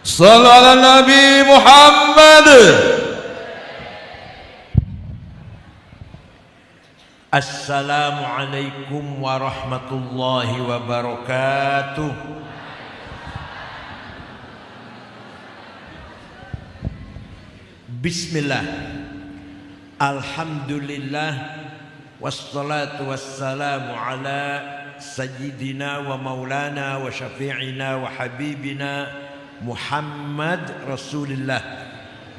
Sallu ala Nabi Muhammad. Assalamualaikum warahmatullahi wabarakatuh. Bismillah. Alhamdulillah. Wassalatu wassalamu ala sayyidina wa maulana wa syafi'ina wa habibina Muhammad Rasulullah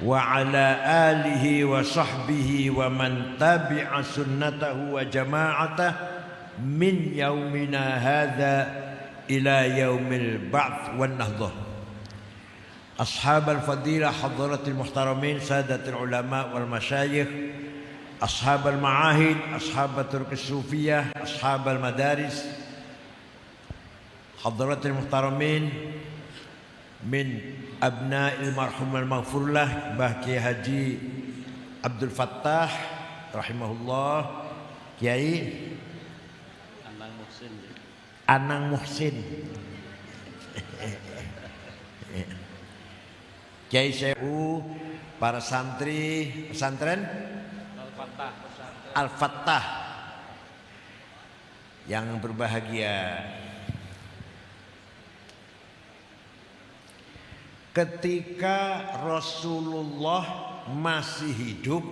wa ala alihi wa sahbihi wa man tabi'a sunnatahu wa jama'atah min yaumina hadha ila yaumil ba'th wan nahdah. Ashab al-fadilah hadratil muhtaramin sadatul ulama wal masyayikh, ashab al-ma'ahid, ashab al-turk sufiyah, ashab al-madaris, hadratil muhtaramin min abna'il marhum al-maghfurlah Mbah Kiai Haji Abdul Fattah rahimahullah, Kiai Anang Muhsin, Kiai Syekhu, para santri pesantren Al-Fattah yang berbahagia. Ketika Rasulullah masih hidup,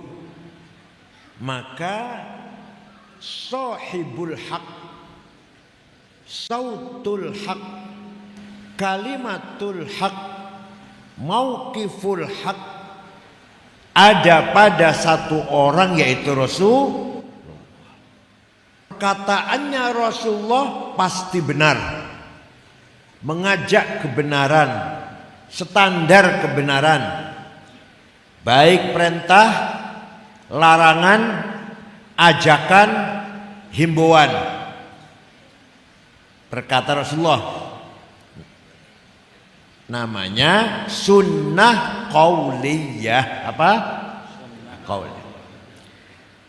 maka sahibul haq, sautul haq, kalimatul haq, mauqiful haq ada pada satu orang, yaitu Rasul. Perkataannya Rasulullah pasti benar, mengajak kebenaran, standar kebenaran, baik perintah, larangan, ajakan, himbauan. Berkata Rasulullah, namanya sunnah qauliyah. Apa? Qauliyah.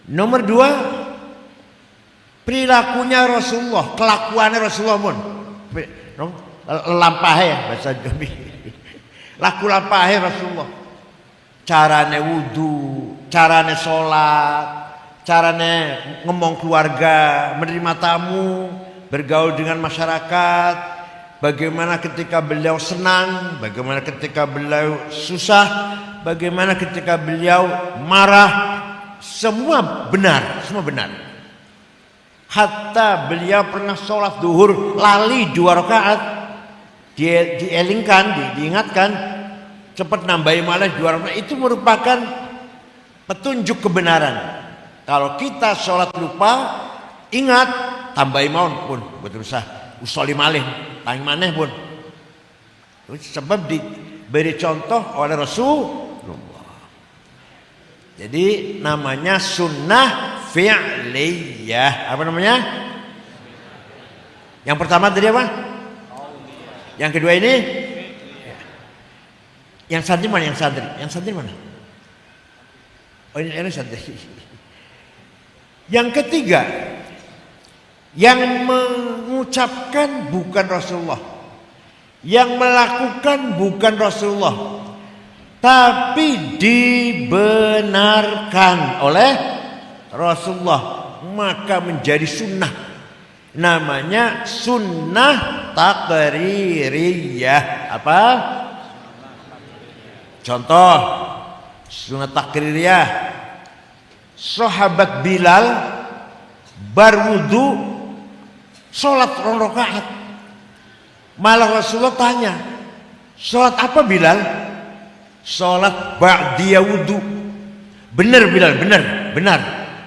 Nomor 2, perilakunya Rasulullah, kelakuannya Rasulullah pun lampah ya bahasa Jawa. Laku lampahe Rasulullah, carane wudu, carane sholat, carane ngomong keluarga, menerima tamu, bergaul dengan masyarakat, bagaimana ketika beliau senang, bagaimana ketika beliau susah, bagaimana ketika beliau marah, semua benar, semua benar. Hatta beliau pernah sholat duhur lali 2 rakaat, dielingkan, diingatkan, cepat nambahi malah 2 rakaat. Itu merupakan petunjuk kebenaran. Kalau kita sholat lupa, ingat, tambahi maun pun betul sah, usoli malih, tang maneh pun. Sebab diberi contoh oleh Rasulullah. Jadi namanya sunnah fi'liyah. Apa namanya? Yang pertama tadi apa? Yang kedua ini, yang santri mana? Yang santri mana? Oh ini santri. Yang ketiga, yang mengucapkan bukan Rasulullah, yang melakukan bukan Rasulullah, tapi dibenarkan oleh Rasulullah, maka menjadi sunnah. Namanya sunnah takririyah. Apa? Contoh sunnah takririyah, sahabat Bilal berwudu sholat 2 rakaat. Malah Rasulullah tanya, sholat apa Bilal? Sholat ba'diyah wudu. Benar Bilal, benar,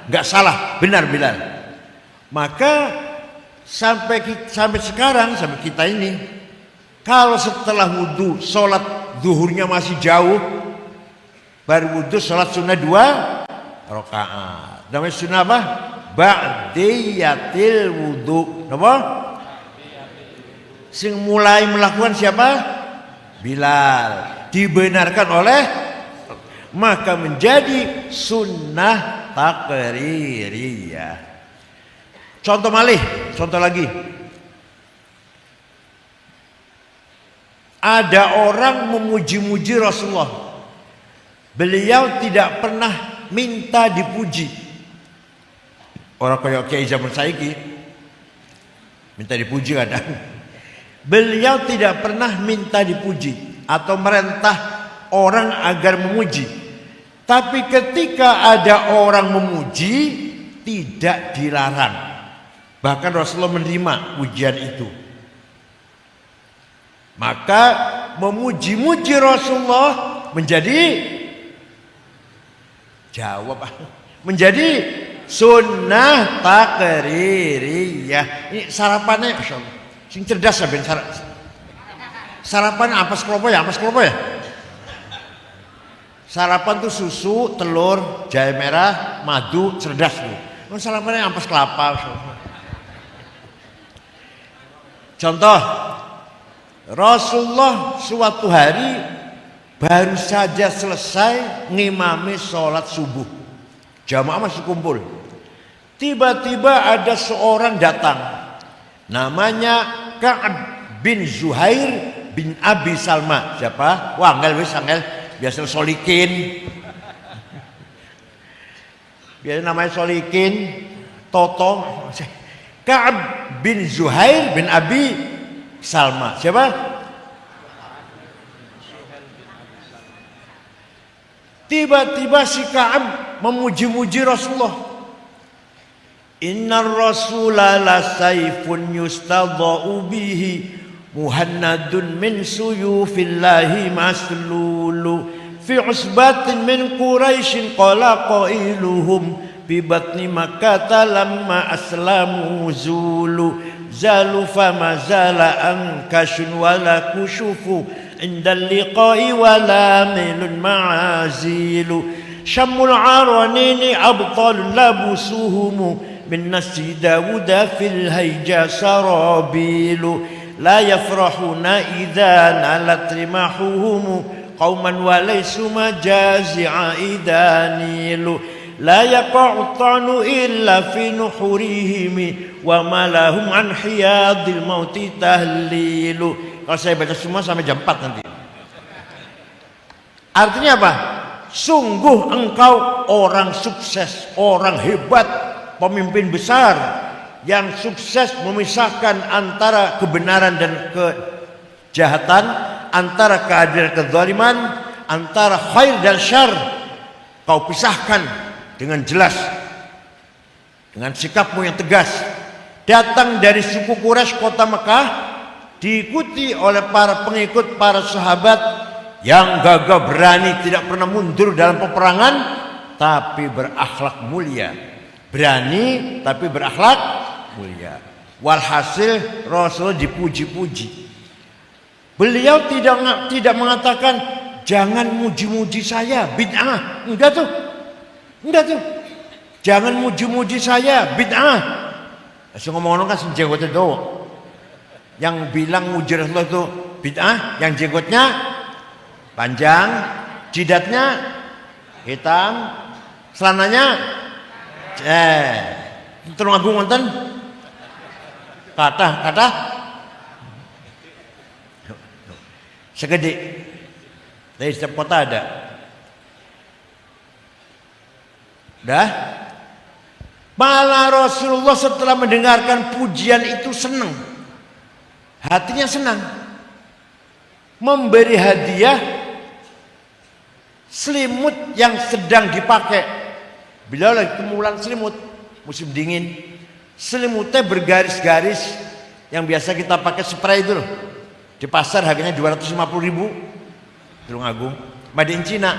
nggak salah, benar Bilal. Maka sampai sekarang, sampai kita ini, kalau setelah wudu sholat zuhurnya masih jauh, baru wudu sholat sunnah 2 rakaat. Namanya sunnah apa? Ba'diyatil wudu. Apa? Sing mulai melakukan siapa? Bilal. Dibenarkan oleh, maka menjadi sunnah takririyah. Contoh malih, contoh lagi. ada orang memuji-muji Rasulullah. Beliau tidak pernah minta dipuji. Orang kaya kiai zaman saiki minta dipuji kadang. Beliau tidak pernah minta dipuji atau merintah orang agar memuji. Tapi ketika ada orang memuji, tidak dilarang. Bahkan Rasulullah menerima pujian itu. Maka memuji-muji Rasulullah menjadi sunnah takririyah. Ini sarapannya Masya Allah. Sing cerdas ya ben sarapan ampas kelapa ya. Sarapan tuh susu, telur, jahe merah, madu, cerdas tuh. Sarapannya ampas kelapa. Contoh, Rasulullah suatu hari baru saja selesai ngimami sholat subuh. Jamaah masih kumpul. Tiba-tiba ada seorang datang. Namanya Ka'ab bin Zuhair bin Abi Salma. Siapa? Wah, angel. Biasa Solikin. Biasa namanya Solikin. Toto. Ka'ab bin Zuhair bin Abi Salma. Siapa? Tiba-tiba si Ka'ab memuji-muji Rasulullah. Innar rasula la sayfun yustadha'u bihi muhannadun min suyufillahi maslulu fi usbatin min quraishin qala qailuhum bi batni makkah lamma aslamu zulu zalu fama zala ankashun wala kushufu indal liqa'i wala milun ma'azilu syammul aranini abtal labusuhumu min nasi Dawuda fil hayja sarabilu la yafrahuna idza nalat rimahuhum qauman wa laysu majazi'a idanilu la yaqa'u ta'nu illa fi nuhurihim wa ma lahum an hiyadil mauti tahlilu. Kalau saya baca semua sampai jam 4 nanti. Artinya apa? Sungguh engkau orang sukses, orang hebat, pemimpin besar yang sukses memisahkan antara kebenaran dan kejahatan, antara keadilan dan kezaliman, antara khair dan syar. Kau pisahkan dengan jelas, dengan sikapmu yang tegas. Datang dari suku Quraisy kota Mekah, diikuti oleh para pengikut, para sahabat yang gagah berani, tidak pernah mundur dalam peperangan, tapi berakhlak mulia. Berani tapi berakhlak mulia. Walhasil Rasul dipuji-puji. Beliau tidak mengatakan jangan muji-muji saya, bid'ah. Enggak tuh. Jangan muji-muji saya, bid'ah. Asal ngomong-ngomong kan jenggotnya doang. Yang bilang muji Rasulullah itu bid'ah, yang jenggotnya panjang, jidatnya hitam, celananya turun agung wonten kata segede dari setiap kota ada. Dah malah Rasulullah setelah mendengarkan pujian itu senang, hatinya senang, memberi hadiah selimut yang sedang dipakai. Beliau lagi kemulan selimut musim dingin, selimutnya bergaris-garis yang biasa kita pakai spray itu loh. Di pasar harganya 250.000. Tulung Agung, made in Cina.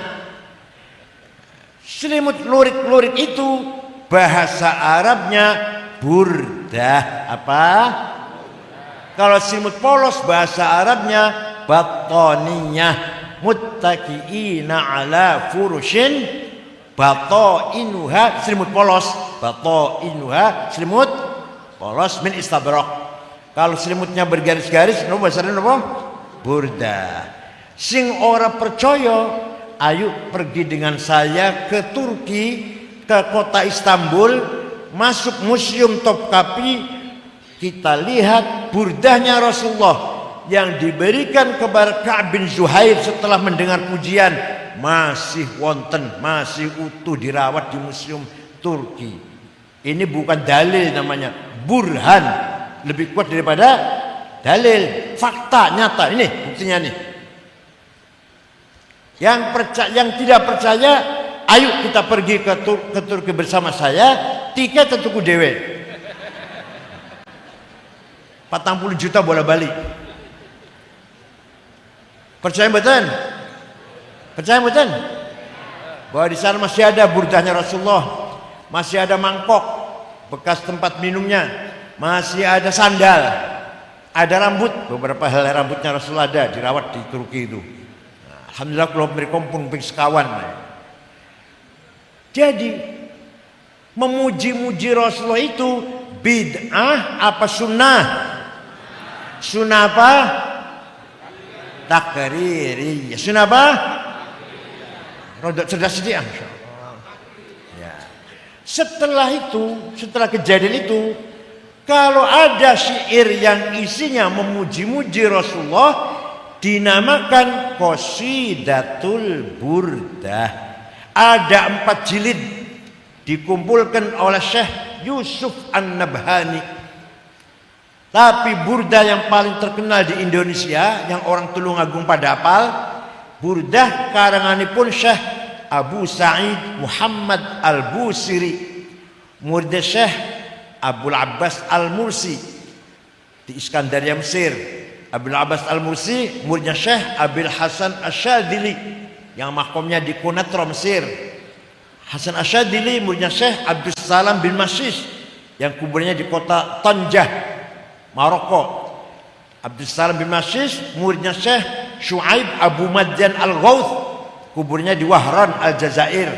Selimut lurik-lurik itu bahasa Arabnya burdah. Apa? Kalau selimut polos bahasa Arabnya batoniyah. Muttaqiina ala furushin bato'inuha, selimut polos. Bato'inuha, selimut polos min istabrak. Kalau selimutnya bergaris-garis, no bahasanya apa? Burda. Sing ora percaya, ayo pergi dengan saya ke Turki, ke kota Istanbul, masuk museum Topkapi, kita lihat burdahnya Rasulullah yang diberikan kepada Ka'ab bin Zuhair setelah mendengar pujian masih wonten, masih utuh dirawat di museum Turki. Ini bukan dalil namanya, burhan, lebih kuat daripada dalil, fakta nyata. Ini buktinya nih. Yang tidak percaya, ayo kita pergi ke Turki bersama saya, tiket tentuku dewe. 40 juta bola balik. Percaya betul? Percaya betul? Bahwa di sana masih ada burdahnya Rasulullah, masih ada mangkok bekas tempat minumnya, masih ada sandal, ada rambut, beberapa helai rambutnya Rasulullah ada dirawat di Turki itu. Nah, alhamdulillah kalau mereka pun sekawan. Jadi memuji-muji Rasulullah itu bid'ah apa sunnah? Sunnah apa? Takriri. Sunnah apa? Rodok cerdas sedikit. Ya. Setelah itu, setelah kejadian itu, kalau ada syair yang isinya memuji-muji Rasulullah, dinamakan Qasidatul Burdah. Ada 4 jilid, dikumpulkan oleh Syekh Yusuf An-Nabhani. Tapi burdah yang paling terkenal di Indonesia, yang orang Tulungagung pada hafal, burdah karanganipun Syekh Abu Sa'id Muhammad Al-Busiri, murid Syekh Abul Abbas Al-Mursi di Iskandaria Mesir. Abul Abbas Al-Mursi muridnya Syekh Abil Hasan Asyadili yang mahkamnya di Konatra Mesir. Hasan Asyadili muridnya Syekh Abdus Salam bin Masis yang kuburnya di kota Tanjah, Maroko. Abdus Salam bin Masis muridnya Syekh Syuaib Abu Madyan Al-Ghauth, kuburnya di Wahran Aljazair.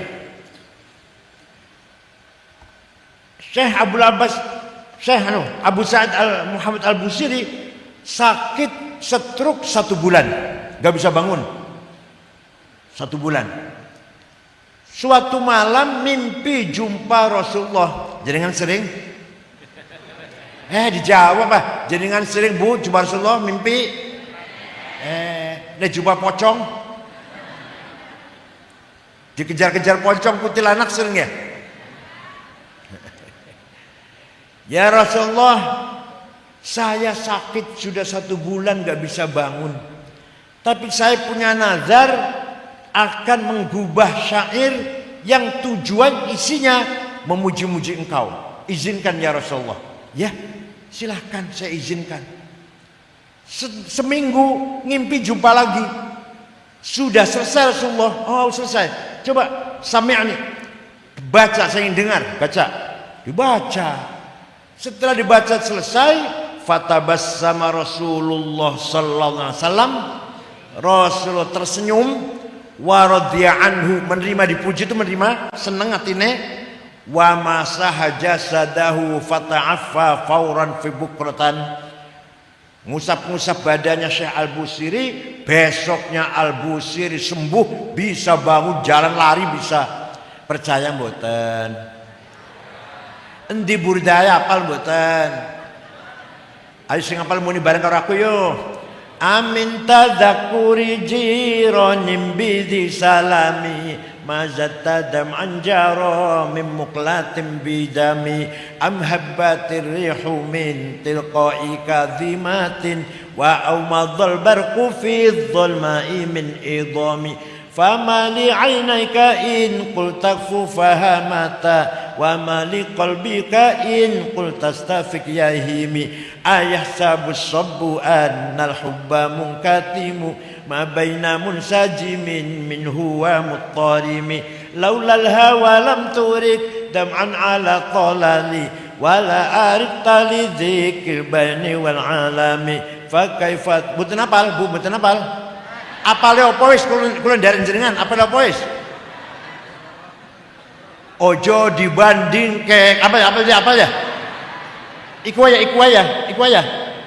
Syekh Abu Sa'id Muhammad Al-Busiri sakit stroke 1 bulan, gak bisa bangun 1 bulan. Suatu malam mimpi jumpa Rasulullah. Jenengan sering? Dijawab ah. Jenengan sering bu jumpa Rasulullah mimpi? Jumpa pocong? Dikejar-kejar pocong kuntilanak sering ya? Ya Rasulullah, saya sakit sudah 1 bulan gak bisa bangun. Tapi saya punya nazar akan menggubah syair yang tujuan isinya memuji-muji engkau. Izinkan ya Rasulullah. Ya, silahkan saya izinkan. Seminggu ngimpi jumpa lagi. Sudah selesai Rasulullah. Oh selesai. Coba sami'ani. Baca, saya ingin dengar. Baca. Dibaca. Setelah dibaca selesai, fatabassama Rasulullah sallallahu alaihi wasallam. Rasulullah tersenyum. Wa radhiya anhu, menerima dipuji itu menerima, seneng atine. Wa masaha jasadahu fata'affa fauran fi bukratan. Ngusap-ngusap badannya Syekh Al-Busiri, besoknya Al-Busiri sembuh, bisa bangun, jalan lari bisa. Percaya mboten? Endi burdaya apal mboten? Ayo sing apal muni bareng karo aku yo. Amin tadzakuri jiranim bidhi salami mazatadam anjaro min muqlatin bidami am habbatir rihu min tilqai kadhimatin wa awmadhal barqu fi dhulma'i min idami fama li 'ainayka in qul takfu fahamata wa ma li qalbika in qul tastafik yahimi ayahsabu sabbu annal hubba munkatimu ma baina munsajimin minhu wa muttarimi laulal hawa lam turik dam'an ala talali wala arifta li dzikir bani wal alami fa kaifat mboten apal Bu, mboten apal. Apale apa wis kula nderek jenengan, apale apa wis? Ojo dibanding ke apa ya? Iku ya.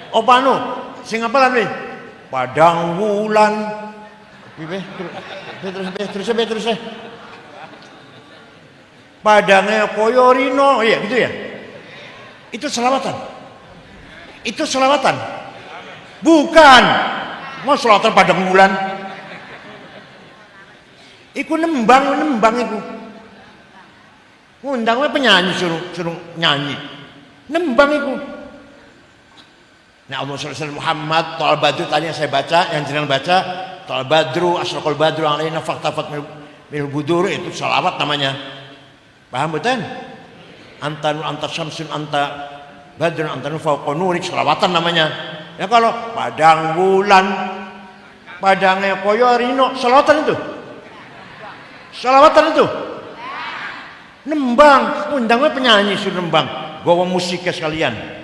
Apa anu? Sing apalan wis? Padang wulan. Terus. Padangnya koyo rino, iya gitu ya. Itu selawatan. Bukan. Mau selatan padang bulan. Iku nembang iku. Ngundang we penyanyi suruh nyanyi. Nembang iku. Nah, Allah SAW Muhammad Ta'al Badru tadi yang saya baca, yang jenengan baca, Ta'al Badru, Asraqal Badru, alaina faktafat mil budur, itu salawat namanya. Paham betul? Anta syamsun, anta badrun, anta fawqa nurik, salawatan namanya. Ya kalau padang bulan, padangnya koyo rino, salawatan itu. Salawatan itu. Nembang, undangnya penyanyi suruh nembang, gawa musiknya sekalian.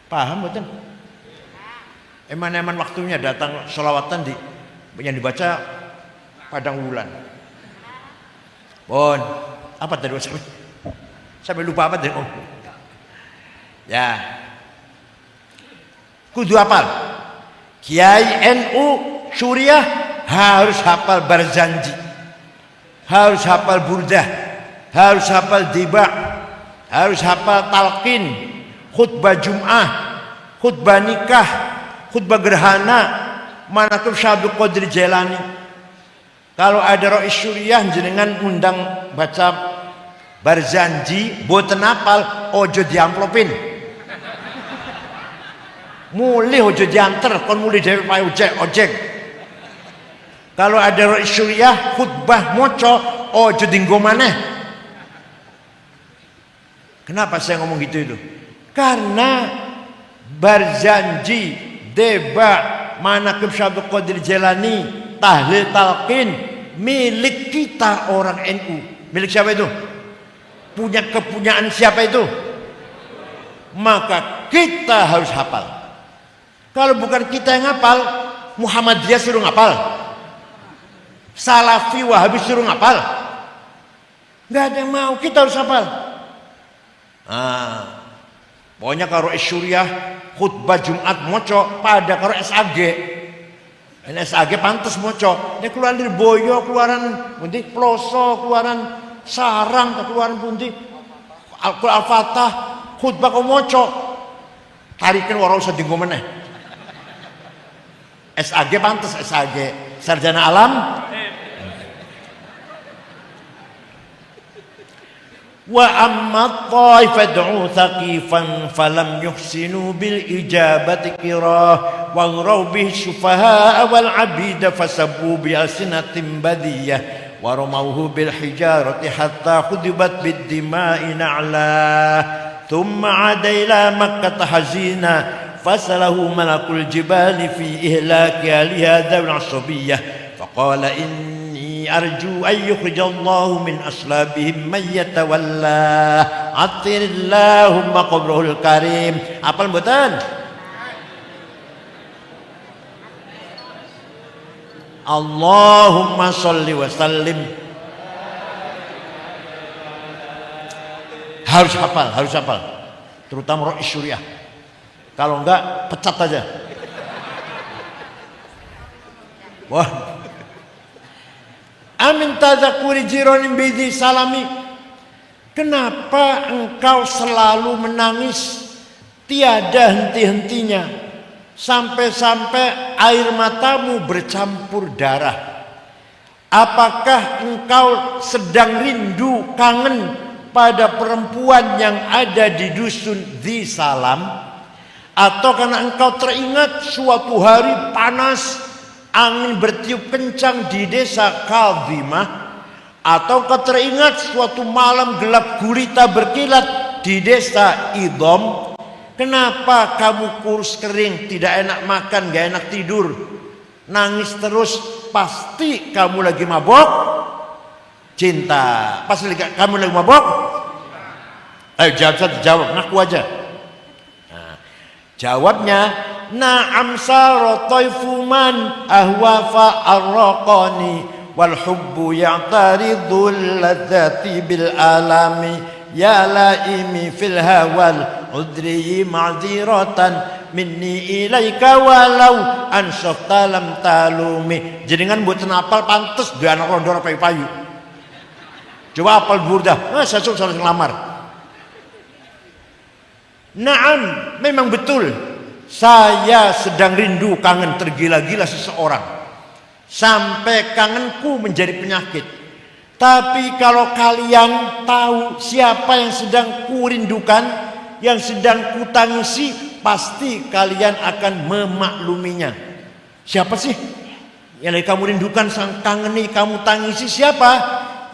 Paham betul? Eman-eman waktunya datang sholawatan yang dibaca padang bulan. Bon, apa tadi sampai lupa apa tadi? Oh. Ya. Kudu hafal. Kiai NU Suriah harus hafal Barzanji. Harus hafal Burdah. Harus hafal Diba. Harus hafal Talqin. Khutbah Jum'ah, khutbah nikah, khutbah gerhana, manaqib Syabdul Qadir Jailani. Kalau ada Rois Suriah jenengan undang baca Barzanji, boten apal, ojo diamplopin. Mulih ojo dianter, kon mulih dhewe pae ojek. Kalau ada Rois Suriah khutbah moco, ojo dinggo maneh. Kenapa saya ngomong gitu itu? Karena Barzanji, Deba, manaqib Syabdul Qadir Jailani, tahlil talqin milik kita orang NU. Milik siapa itu? Kepunyaan siapa itu? Maka kita harus hafal. Kalau bukan kita yang hafal, Muhammadiyah suruh hafal, Salafi Wahabi suruh hafal. Nggak ada yang mau, kita harus hafal. Pokoknya kalau Suriah khutbah Jumat moco pada kalau SAG. Ini SAG pantas moco. Ini keluaran dari boyo, keluaran pundi ploso, keluaran sarang, keluaran pundi Al-Fatah, khutbah kau moco. Tarikin orang usah dinggo meneh. SAG pantas SAG, sarjana alam. Wa amma taifad'u thaqifan falam yuhsinu bil ijabati qirah wa raw bih syufaha wal abida fasabbu bi alsinatin badiyah wa ramawhu bil hijarati hatta khudibat bid dima'i na'la thumma 'ada ila makkah hazina fasalahu malakul jibali fi ihlaki ahliha dawil asabiyyah faqala أرجو أن يخرج الله من أصلابهم من يتولى عطر اللهم قبره الكريم. Apal mboten? Allahumma sholli wa sallim. Harus hafal. Terutama Rois Suriah. Kalau enggak pecat aja. Wah. Amin tazakuri jironin bidi salami. Kenapa engkau selalu menangis tiada henti-hentinya sampai-sampai air matamu bercampur darah? Apakah engkau sedang rindu kangen pada perempuan yang ada di dusun Dhi Salam? Atau karena engkau teringat suatu hari panas angin bertiup kencang di desa Kadhimah, atau kau teringat suatu malam gelap gulita berkilat di desa Idom? Kenapa kamu kurus kering, tidak enak makan, gak enak tidur, nangis terus? Pasti kamu lagi mabok cinta. Pasti kamu lagi mabok. Ayo jawab, ngaku aja. Nah, jawabnya na'am sara taifuman ahwafa arraqani wal hubbu ya'taridul ladzati bil alami ya laimi fil hawal udri ma'dziratan minni ilaika walau ansafta lam talumi. Jenengan mboten apal pantes duwe anak rondo payu-payu. Coba apal Burdah. Sesuk salah ngelamar. Naam, memang betul. saya sedang rindu, kangen, tergila-gila seseorang, sampai kangenku menjadi penyakit. Tapi kalau kalian tahu siapa yang sedang kurindukan, yang sedang kutangisi, pasti kalian akan memakluminya. Siapa sih yang lagi kamu rindukan, sang kangeni, kamu tangisi? Siapa?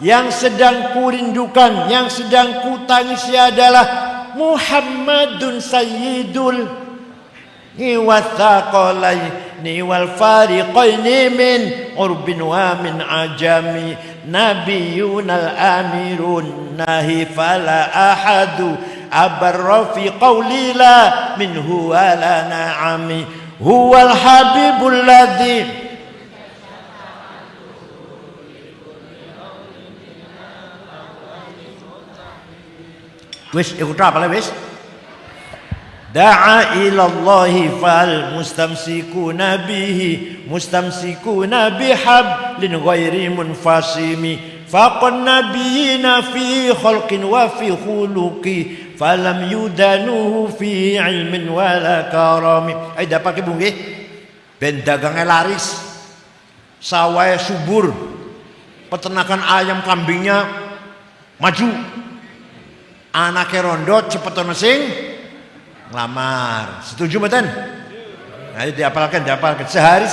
Yang sedang kurindukan, yang sedang kutangisi adalah Muhammadun Sayyidul Wathaqalaini wal fariqaini min urbin wa min ajami, nabiyunal amirun nahi fala ahadu abarra fi qawli la minhu wala na'ami, huwal habibul ladzi. Wis ikut apa lah wis? Da'a ilallahi fal mustamsikuna bihi mustamsikuna bihablin ghairi munfasimi, faqan nabiyina fi khalqin wa fi khuluqi falam yudanuhu fi ilmin wala karami. Ayo dapat ke bungi ben dagangnya laris, sawahnya subur, peternakan ayam kambingnya maju, anaknya rondo cepet sing ngelamar. Setuju mboten? Nah, diapalkan. Sehari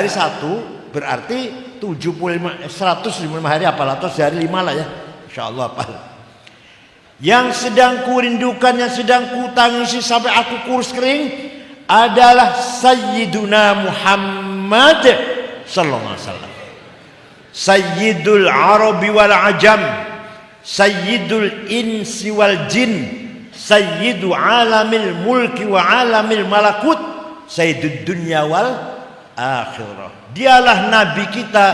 satu berarti 155 hari apal, atau sehari 5 lah ya. Insyaallah apal. Yang sedang kurindukan, yang sedang kutangisi sampai aku kurus kering adalah Sayyiduna Muhammad sallallahu alaihi wasallam. Sayyidul Arabi wal Ajam, Sayyidul Insi wal Jin, Sayyidu alamil mulki wa alamil malakut, Sayyidud dunya wal akhirah. Dialah Nabi kita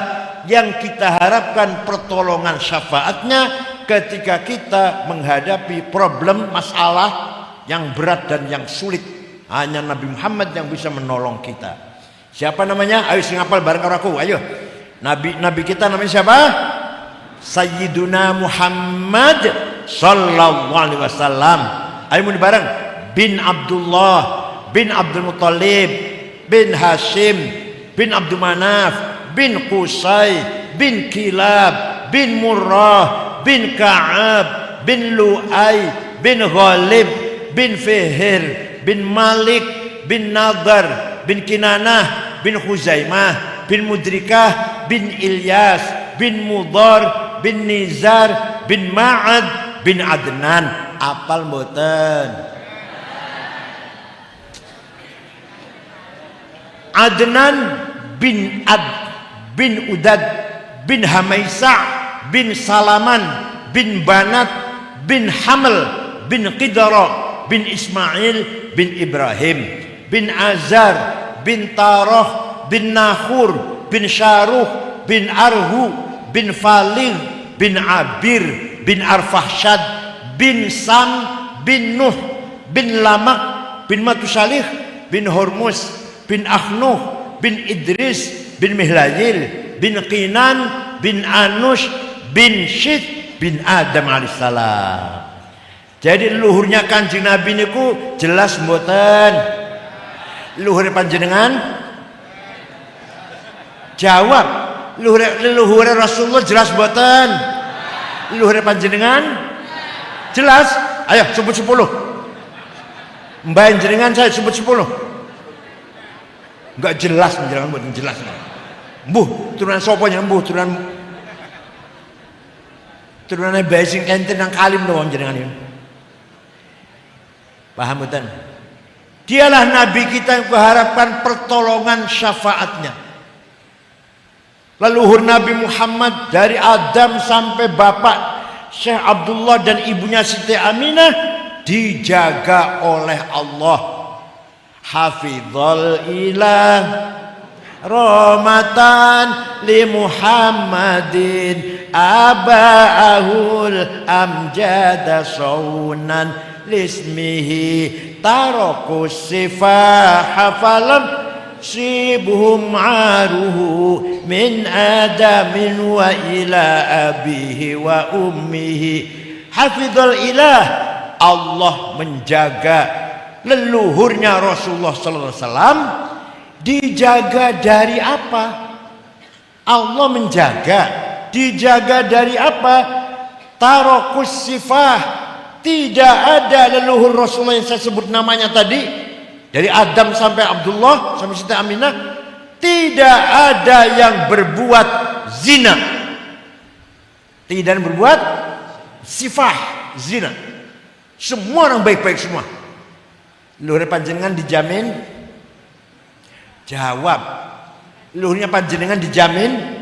yang kita harapkan pertolongan syafaatnya ketika kita menghadapi problem masalah yang berat dan yang sulit. Hanya Nabi Muhammad yang bisa menolong kita. Siapa namanya? Ayo sing hafal bareng karo aku. Ayo. Nabi kita namanya siapa? Sayyiduna Muhammad sallallahu alaihi wasallam. Ayo muni bareng. Bin Abdullah, bin Abdul Muttalib, bin Hashim, bin Abdul Manaf, bin Qusay, bin Kilab, bin Murrah, bin Ka'ab, bin Lu'ay, bin Ghalib, bin Fihir, bin Malik, bin Nadar, bin Kinanah, bin Khuzaimah, bin Mudrikah, bin Ilyas, bin Mudar, bin Nizar, bin Ma'ad, bin Adnan. Apal mboten? Adnan bin bin Udad, bin Hamaisa, bin Salaman, bin Banat, bin Haml, bin Qidara, bin Ismail, bin Ibrahim, bin Azar, bin Tarah, bin Nahur, bin Syaruh, bin Arhu, bin Falig, bin Abir, bin Arfahshad, bin Sam, bin Nuh, bin Lamak, bin Matusalih, bin Hormuz, bin Akhnuh, bin Idris, bin Mihlayil, bin Qinan, bin Anush, bin Syith, bin Adam alaihissalam. Jadi luhurnya Kanjeng Nabi niku jelas mboten? Luhur panjenengan? Jawab. Luhur Rasulullah jelas mboten? Luhur panjenengan? Jelas? Ayo sebut 10. Mbah jenengan saya sebut 10. Enggak jelas menjelaskan, mboten jelas. Mbuh turunan sapa nya mbuh turunane bae sing enten nang kalim to jenengan iki. Paham mboten? Dialah Nabi kita yang kuharapkan pertolongan syafaatnya. Leluhur Nabi Muhammad dari Adam sampai bapak Syekh Abdullah dan ibunya Siti Aminah dijaga oleh Allah. Hafizul ilah rahmatan li Muhammadin aba'ahul amjada saunan lismihi tarakus sifah falam sibhum aruhu min adamin wa ila abihi wa ummihi. Hafizul ilah, Allah menjaga leluhurnya Rasulullah sallallahu alaihi wasallam dijaga dari apa? Allah menjaga. Dijaga dari apa? Tarokus sifah. Tidak ada leluhur Rasulullah yang saya sebut namanya tadi, dari Adam sampai Abdullah sampai Siti Aminah, tidak ada yang berbuat zina. Tidak ada yang berbuat sifah zina. Semua orang baik-baik semua. Leluhur panjenengan dijamin. Jawab. Leluhurnya panjenengan dijamin.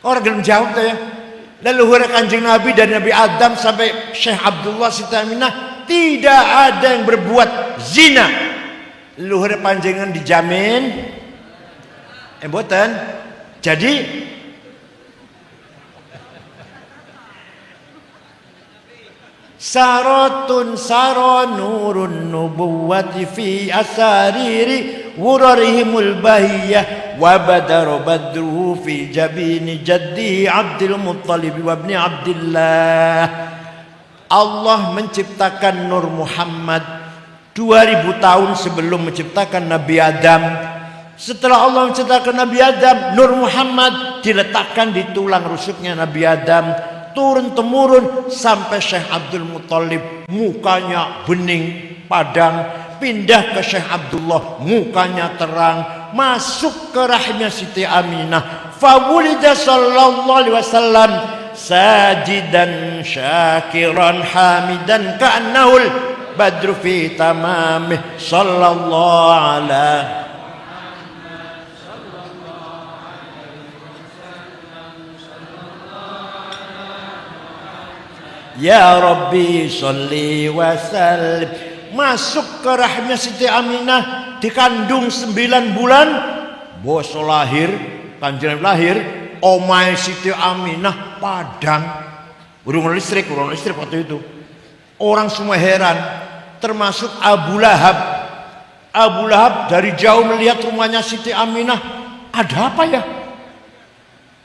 Orang belum jawab tuh ya. Leluhur Kanjeng Nabi dari Nabi Adam sampai Syekh Abdullah Siti Aminah, tidak ada yang berbuat zina. Leluhur panjenengan dijamin. Mboten. Jadi saratun saranurun nubuwati fi asariri wurarihimul bahiyah wa badar badruhu fi jabini jaddi Abdul Muttalib wa ibni Abdillah. Allah menciptakan Nur Muhammad 2000 tahun sebelum menciptakan Nabi Adam. Setelah Allah menciptakan Nabi Adam, Nur Muhammad diletakkan di tulang rusuknya Nabi Adam, turun-temurun sampai Syekh Abdul Muttalib, mukanya bening padang, pindah ke Syekh Abdullah, mukanya terang, masuk ke rahimnya Siti Aminah. Fawulida sallallahu alaihi wasallam sajidan syakiran hamidan ka'annahul badru fi tamamih sallallahu alaihi. Ya Rabbi sholli wa sallim. Masuk ke rahimnya Siti Aminah, dikandung 9 bulan, boso lahir, Kanjeng lahir, omai Siti Aminah padang, urung listrik waktu itu. Orang semua heran, termasuk Abu Lahab. Abu Lahab dari jauh melihat rumahnya Siti Aminah, ada apa ya?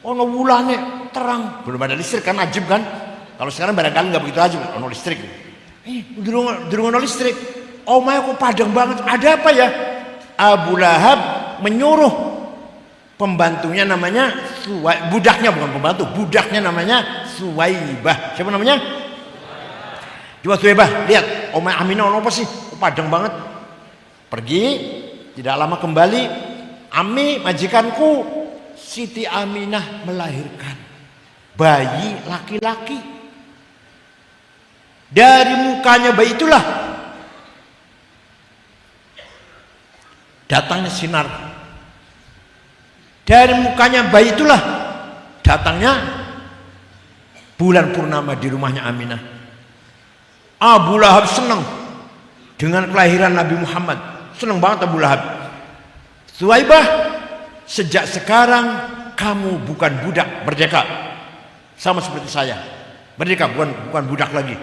Ono wulane terang, belum ada listrik kan, ajib kan? Kalau sekarang barangkali nggak begitu aja, ono listrik. Di rumah listrik, omah aku padang banget. Ada apa ya? Abu Lahab menyuruh pembantunya namanya budaknya bukan pembantu, budaknya namanya Suwaibah. Siapa namanya? Coba Suwaibah, lihat omah Aminah ono apa sih? Padang banget. Pergi, tidak lama kembali, Ami majikanku Siti Aminah melahirkan bayi laki-laki. Dari mukanya bayi itulah datangnya sinar. Dari mukanya bayi itulah datangnya bulan purnama di rumahnya Aminah. Abu Lahab senang dengan kelahiran Nabi Muhammad. Senang banget Abu Lahab. Suwaibah, sejak sekarang kamu bukan budak, merdeka. Sama seperti saya. Merdeka, bukan budak lagi.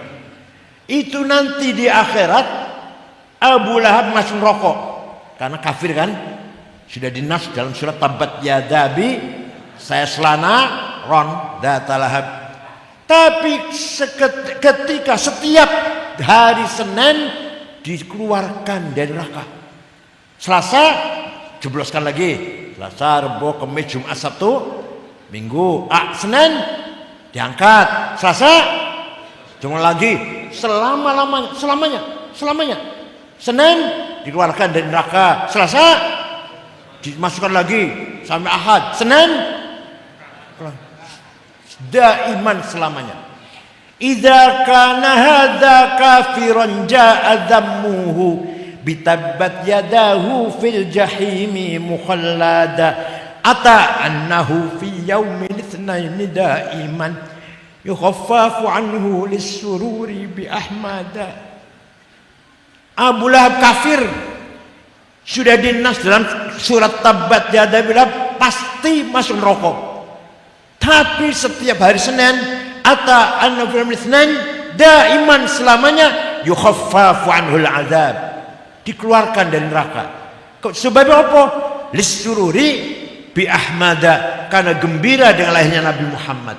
Itu nanti di akhirat Abu Lahab masuk rokok karena kafir kan, sudah dinas dalam surat Tabbat Yadabi saya selana ron datalahab. Tapi ketika setiap hari Senin dikeluarkan dari neraka, Selasa jebloskan lagi, Selasa, Rebo, Kamis, Jumat, Sabtu, Minggu, Senin diangkat, Selasa cuma lagi selamanya. Senin dikeluarkan dari neraka, Selasa dimasukkan lagi sampai Ahad, Senin daiman selamanya. Idza kana hadza kafiran jaa dhammuhu bitabbat yadahu fil jahimi mukhallada ata annahu fi yaumin itsnaini daiman yukhaffafu anhu lis-sururi bi ahmada. Abu Lahab kafir sudah dinas dalam surat Tabbat Yada bilang pasti masuk neraka. Tapi setiap hari Senin ata annahu fi itsnain daiman selamanya yukhaffafu anhu al-azab, dikeluarkan dari neraka. Sebab apa? Lis-sururi bi ahmada, karena gembira dengan lahirnya Nabi Muhammad.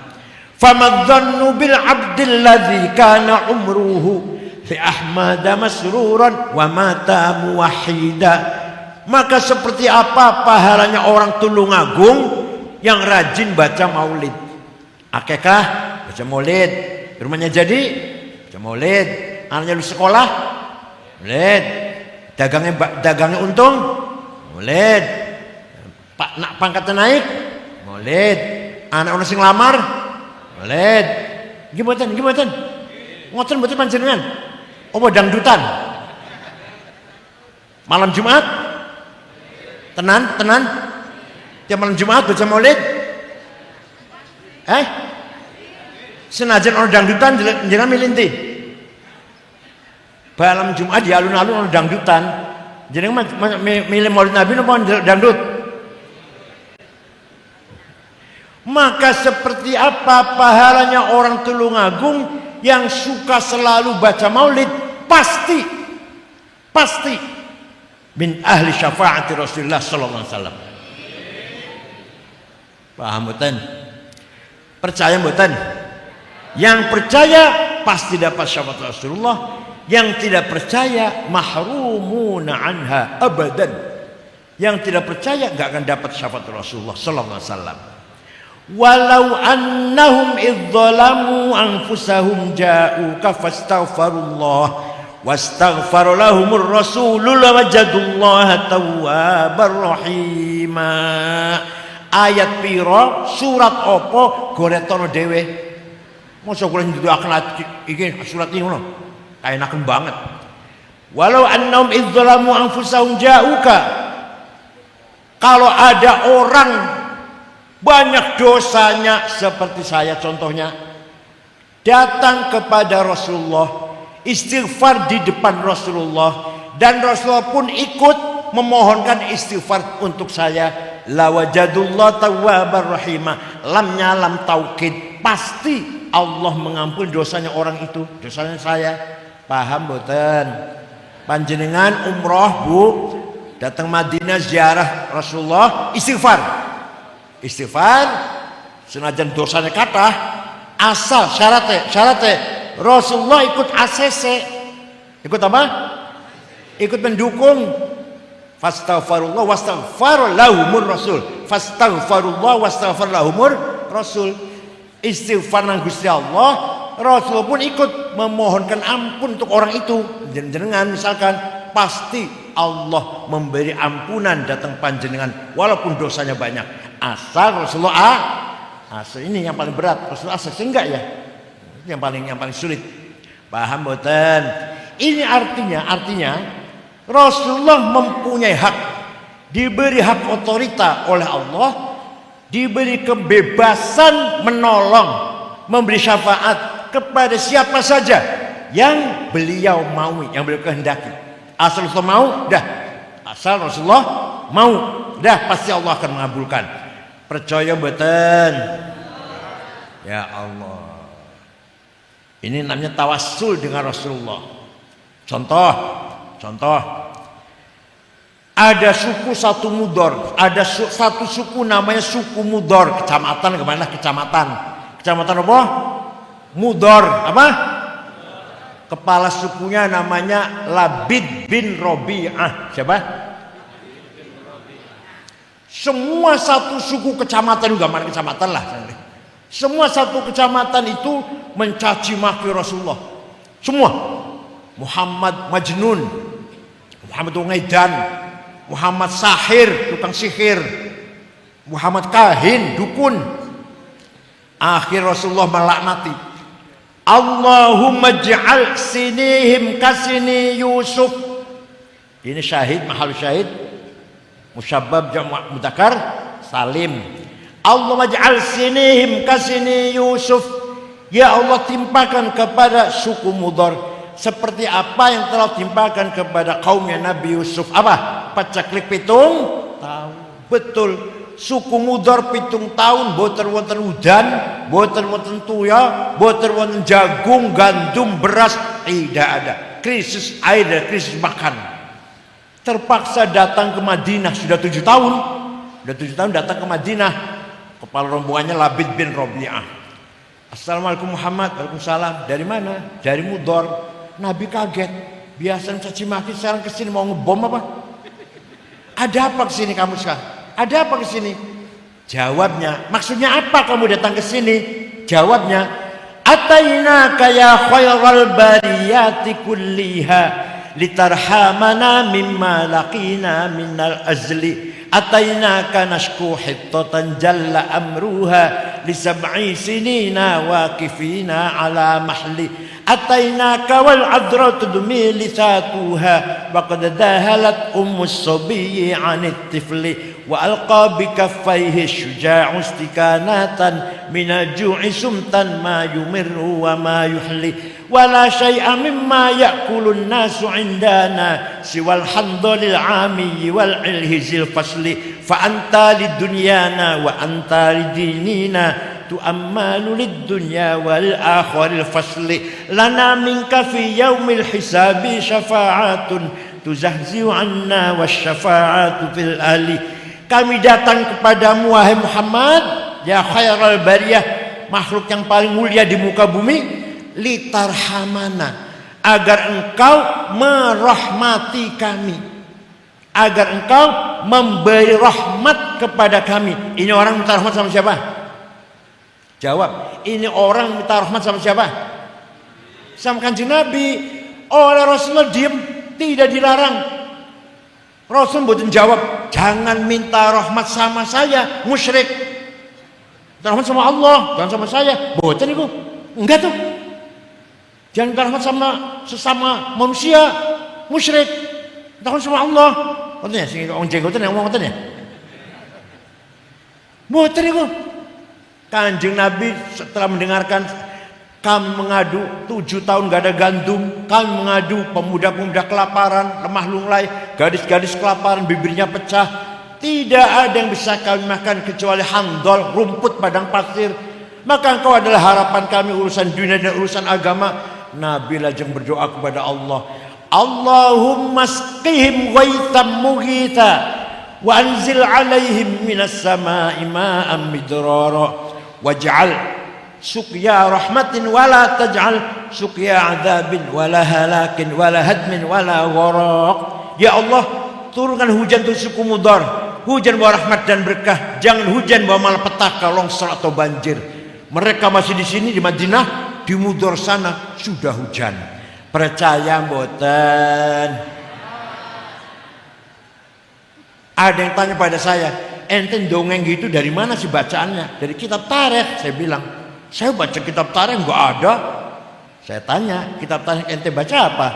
Famadzannu bil abdil ladzi kana umruhu li Ahmad masruran wa mata muwahhida. Maka seperti apa pahalanya orang Tulungagung yang rajin baca maulid. Akekah baca maulid, rumahnya jadi baca maulid, anaknya di sekolah maulid, dagangnya untung maulid, pangkatnya naik maulid, anak orang sing lamar maulid. Gimana? Ngoten mboten panjenengan? Apa dangdutan? Malam Jumat? Tenan? Tiap malam Jumat baca maulid? Senajan orang dangdutan jangan milinti. Malam Jumat di alun-alun orang dangdutan. Jangan milih maulid Nabi napa dangdut? Maka seperti apa pahalanya orang Tulungagung yang suka selalu baca maulid? Pasti min ahli syafaati Rasulullah sallallahu alaihi wasallam. Paham mboten? Percaya mboten? Yang percaya pasti dapat syafaat Rasulullah, yang tidak percaya mahrumuna anha abadan. Yang tidak percaya enggak akan dapat syafaat Rasulullah sallallahu alaihi wasallam. Walau annahum idzalamu anfusahum ja'uka fastaghfirullah wastaghfar lahumur rasulul wajadullaha tawwabar rahima. Ayat piro surat apa goretono dhewe. Mosok kula ndudukaken iki surat iki ngono. Kaenaken banget. Walau annahum idzalamu anfusahum ja'uka. Kalau ada orang banyak dosanya seperti saya contohnya, datang kepada Rasulullah, istighfar di depan Rasulullah, dan Rasulullah pun ikut memohonkan istighfar untuk saya, lawajadullah tawwabar rahimah. Lamnya lam taukid, pasti Allah mengampuni dosanya orang itu, dosanya saya. Paham boten? Panjenengan umroh Bu, datang Madinah ziarah Rasulullah, istighfar senajan dosanya kathah, asal syaratnya Rasulullah ikut ACC, ikut apa? Ikut mendukung. Fastaghfirullah wastaghfar lahumur rasul, fastaghfirullah wastaghfar lahumur rasul. Istighfar nang Gusti Allah, Rasul pun ikut memohonkan ampun untuk orang itu. Jenengan misalkan, pasti Allah memberi ampunan datang panjenengan walaupun dosanya banyak. Asal Rasulullah asal ini yang paling berat. Rasulullah asal enggak ya? Yang paling sulit. Paham boten? Ini artinya Rasulullah mempunyai hak, diberi hak otorita oleh Allah, diberi kebebasan menolong, memberi syafaat kepada siapa saja yang beliau mau, yang beliau kehendaki. Asal Rasulullah mau, dah. Asal Rasulullah mau, dah pasti Allah akan mengabulkan. Percaya mboten? Ya Allah. Ini namanya tawassul dengan Rasulullah. Contoh. Ada suku satu Mudor, ada satu suku namanya suku Mudor, kecamatan kemana? Kecamatan apa? Mudor, apa? Kepala sukunya namanya Labid bin Robi'ah. Siapa? Semua satu suku kecamatan, gambar kecamatan lah. Semua satu kecamatan itu mencaci maki Rasulullah. Semua. Muhammad Majnun, Muhammad Ungaidan, Muhammad Sahir, tukang sihir, Muhammad Kahin, dukun. Akhir Rasulullah melaknati. Allahumma ja'al sinihim kasini Yusuf. Ini syahid, mahal syahid. Musyabbab jamak mudzakkar salim. Allahumma ja'al sinihim kasini Yusuf. Ya Allah, timpakan kepada suku Mudor seperti apa yang telah timpakan kepada kaumnya Nabi Yusuf. Apa? Pacaklik pitung tahun. Betul. Suku Mudor pitung tahun boten wonten udan, boten wonten tuya, boten wonten jagung, gandum, beras, tidak ada. Krisis air dan krisis makan. Terpaksa datang ke Madinah, sudah 7 tahun. Sudah 7 tahun datang ke Madinah. Kepala rombongannya Labid bin Robi'ah. Assalamualaikum Muhammad. Waalaikumsalam. Dari mana? Dari Mudor. Nabi kaget. Biasa caci maki, sekarang kesini mau ngebom apa? Ada apa kesini kamu sekarang? Ada apa kesini? Jawabnya, maksudnya apa kamu datang ke sini? Jawabnya, atainaka ya khairal bariyati kulliha litarhamana mimma laqina minal azli. Atainaka nashku hittatan jalla amruha lisab'i sinina waqifina ala mahli. Atainaka wal adra tudmi lisatuha waqad dahalat ummus sabiyyi 'anit tifli wa alqa bi kaffayhi syuja'u istikanatan minal ju'i sumtan ma yumirru wa ma yuhli wala syai'a mimma ya'kulun nasu 'indana siwal handalil 'ami wal ilhizil fasli fa anta lid dunyana wa anta lidinina tu'ammalu lid-dunya wal akhiril fasli lana minka fi yaumil hisabi syafa'atun tuzahzi'u 'anna wasyafa'atu fil ali. Kami datang kepadamu wahai Muhammad ya khairal bariyah, makhluk yang paling mulia di muka bumi, litarhamana, agar engkau merahmati kami, agar engkau memberi rahmat kepada kami. Ini orang minta rahmat sama siapa? Jawab, ini orang minta rahmat sama siapa? Sama Kanjeng Nabi. Oleh Rasulullah diam, tidak dilarang. Rasul mboten jawab, jangan minta rahmat sama saya, musyrik. Minta rahmat sama Allah, jangan sama saya. Mboten niku. Enggak tuh. Jangan minta rahmat sama sesama manusia, musyrik. Minta rahmat sama Allah. Ngoten ya, sing wong jenggoten yang ngomong ngoten ya. Mboten niku. Kanjeng Nabi setelah mendengarkan kami mengadu 7 tahun gak ada gandum, kami mengadu pemuda-pemuda kelaparan, lemah lunglai, gadis-gadis kelaparan, bibirnya pecah, tidak ada yang bisa kami makan kecuali handol, rumput padang pasir. Maka engkau adalah harapan kami urusan dunia dan urusan agama. Nabi lajeng berdoa kepada Allah, Allahumma asqihim ghaitam mughitha wa anzil alaihim minas sama'i ma'am midrara waj'al suqya rahmatin wala taj'al suqya adzabin wala halakin wala hadmin wala gharaq. Ya Allah, turunkan hujan untuk suku Mudar, hujan bawa rahmat dan berkah, jangan hujan bawa malapetaka, longsor atau banjir. Mereka masih di sini di Madinah, di Mudar sana sudah hujan. Percaya mboten? Ada yang tanya pada saya, ente dongeng gitu dari mana sih bacaannya? Dari kitab tarikh. Saya bilang, saya baca kitab tarikh enggak ada. Saya tanya, kitab tarikh ente baca apa?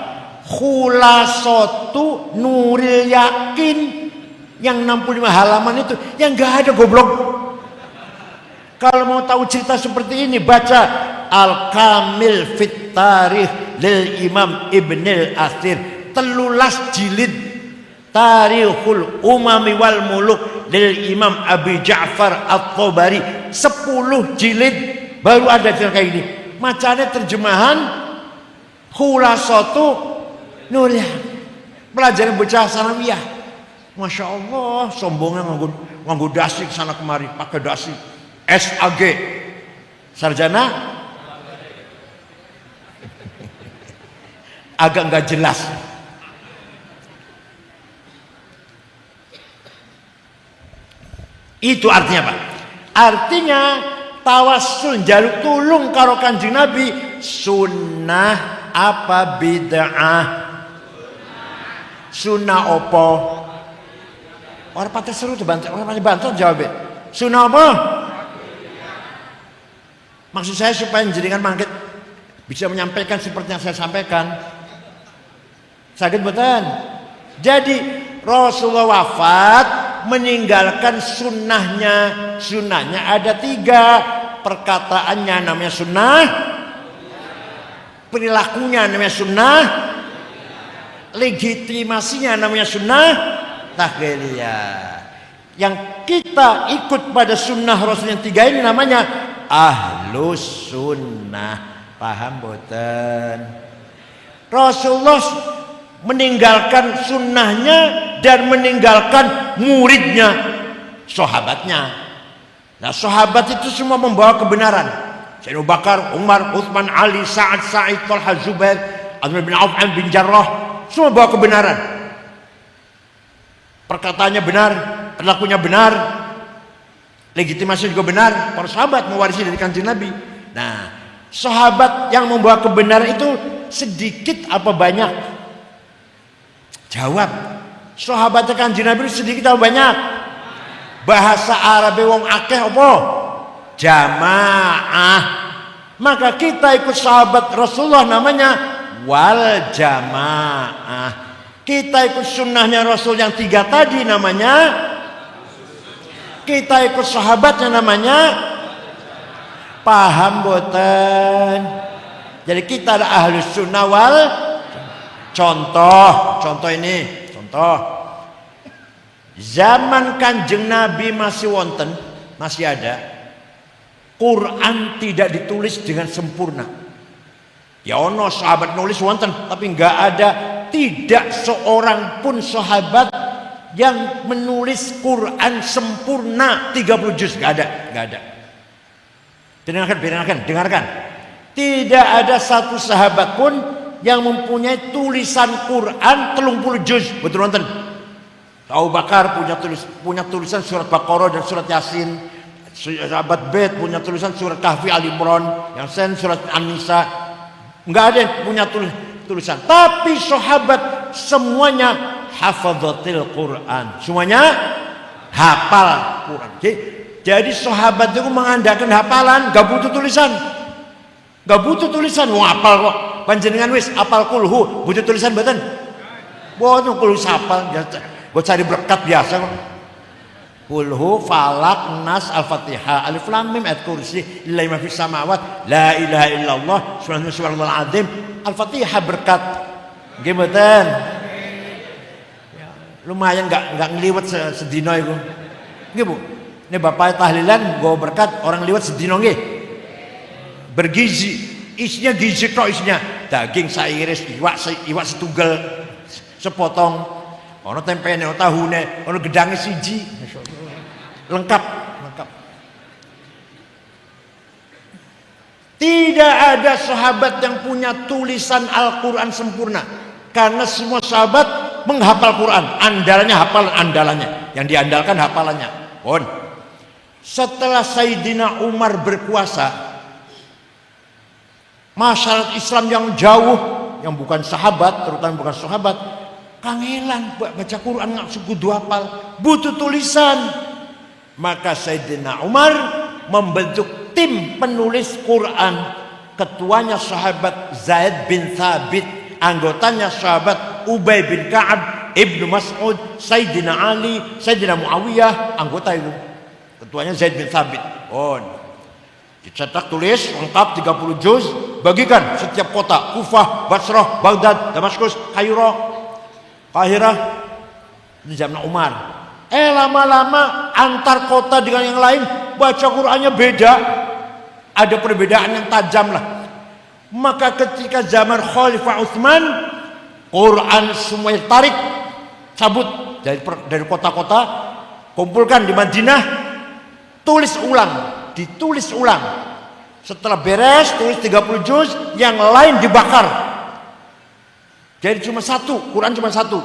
Khulasatu Nuril Yakin, yang 65 halaman itu, yang enggak ada goblok. Kalau mau tahu cerita seperti ini, baca Al-Kamil Fit Tarikh lil Imam Ibnil Athir, 13 jilid. Tarikhul Umami wal Muluk lil Imam Abi Ja'far At-Tabari, 10 jilid baru ada cerita kayak gini. Macamnya terjemahan Khulasatu Nuril. Pelajaran bocah sanawiyah. Masya Allah, sombongnya nganggo dasi kesana kemari, pakai dasi SAG, sarjana agak nggak jelas. Itu artinya apa? Artinya tawassul njaluk tulung karo Kanjeng Nabi sunnah apa bid'ah? Sunnah opo? Orang patah seru tuh bantu, orang bantu jawab. Sunnah apa? Maksud saya supaya jenengan mangket bisa menyampaikan seperti yang saya sampaikan. Sakit betul. Jadi Rasulullah wafat meninggalkan sunnahnya. Sunnahnya ada 3. Perkataannya namanya sunnah, perilakunya namanya sunnah, legitimasinya namanya sunnah tahliliyah. Yang kita ikut pada sunnah Rasul yang 3 ini namanya ahlus sunnah. Paham boten? Rasulullah meninggalkan sunnahnya dan meninggalkan muridnya, sahabatnya. Nah, sahabat itu semua membawa kebenaran. Sayyidina Abu Bakar, Umar, Utsman, Ali, Sa'ad, Sa'id, Talha, Zubair, Abdullah bin Auf, Amr bin Jarrah, semua bawa kebenaran. Perkataannya benar, perilakunya benar, legitimasi juga benar. Para sahabat mewarisi dari Kanjeng Nabi. Nah, sahabat yang membawa kebenaran itu sedikit apa banyak? Jawab. Sahabatnya Kanjeng Nabi sedikit apa banyak? Bahasa Arab wong akeh apa? Jamaah. Maka kita ikut sahabat Rasulullah namanya wal jamaah. Kita ikut sunnahnya Rasul yang 3 tadi namanya. Kita ikut sahabatnya namanya. Paham boten? Jadi kita ada ahlus sunnah wal. Contoh ini, contoh. Zaman Kanjeng Nabi masih wonten, masih ada. Quran tidak ditulis dengan sempurna. Ya ono sahabat nulis wonten, tapi nggak ada, tidak seorang pun sahabat yang menulis Quran sempurna 30 juz, nggak ada. Dengarkan. Tidak ada satu sahabat pun yang mempunyai tulisan Quran 30 juz. Betul wonten? Abu Bakar punya tulisan surat Baqarah dan surat Yasin. Sahabat Bait punya tulisan surat Kahfi, Ali Imran, yang sen surat An-Nisa. Enggak ada yang punya tulisan. Tapi sahabat semuanya hafadzatil Quran. Semuanya hafal Quran. Jadi sahabat itu mengandalkan hafalan, enggak butuh tulisan. Enggak butuh tulisan, wong hafal kok. Panjenengan wis hafal kulhu, butuh tulisan mboten? Boten kulhu hafal biasa. Buat cari berkat biasa kok. Kulhu, falak, nas, al-fatihah, alif lam mim, ayat kursi, lillahi ma fis samawat, la ilaha illallah, subhanallahul azim, al-fatihah berkat. Nggih mboten? Lumayan enggak ngliwet sedina iku. Nggih Bu. Ini bapak tahlilan nggo berkat orang liwat sedina nggih. Bergizi, isinya gizi tok isinya. Daging sairis, iwak setunggal sepotong. Ono tempene, ono tahune, ono gedange siji. Lengkap. Tidak ada sahabat yang punya tulisan Al-Quran sempurna. Karena semua sahabat menghafal Quran. Andalannya hafalan andalannya. Yang diandalkan hafalannya. Setelah Sayyidina Umar berkuasa, masyarakat Islam yang jauh, yang bukan sahabat, terutama bukan sahabat, kangelan baca Quran nggak sekudu hafal, butuh tulisan. Maka Sayyidina Umar membentuk tim penulis Quran. Ketuanya sahabat Zaid bin Thabit, anggotanya sahabat Ubay bin Ka'ab, Ibnu Mas'ud, Sayyidina Ali, Sayyidina Muawiyah, anggota itu. Ketuanya Zaid bin Thabit. Dicetak tulis lengkap 30 juz, bagikan setiap kota, Kufah, Basrah, Baghdad, Damaskus, Qahirah. Di zaman Umar. Lama-lama antar kota dengan yang lain baca Qur'annya beda. Ada perbedaan yang tajam lah. Maka ketika zaman Khalifah Utsman, Quran semua tarik, cabut dari kota-kota, kumpulkan di Madinah, ditulis ulang. Setelah beres, tulis 30 juz, yang lain dibakar. Jadi cuma satu, Quran cuma satu.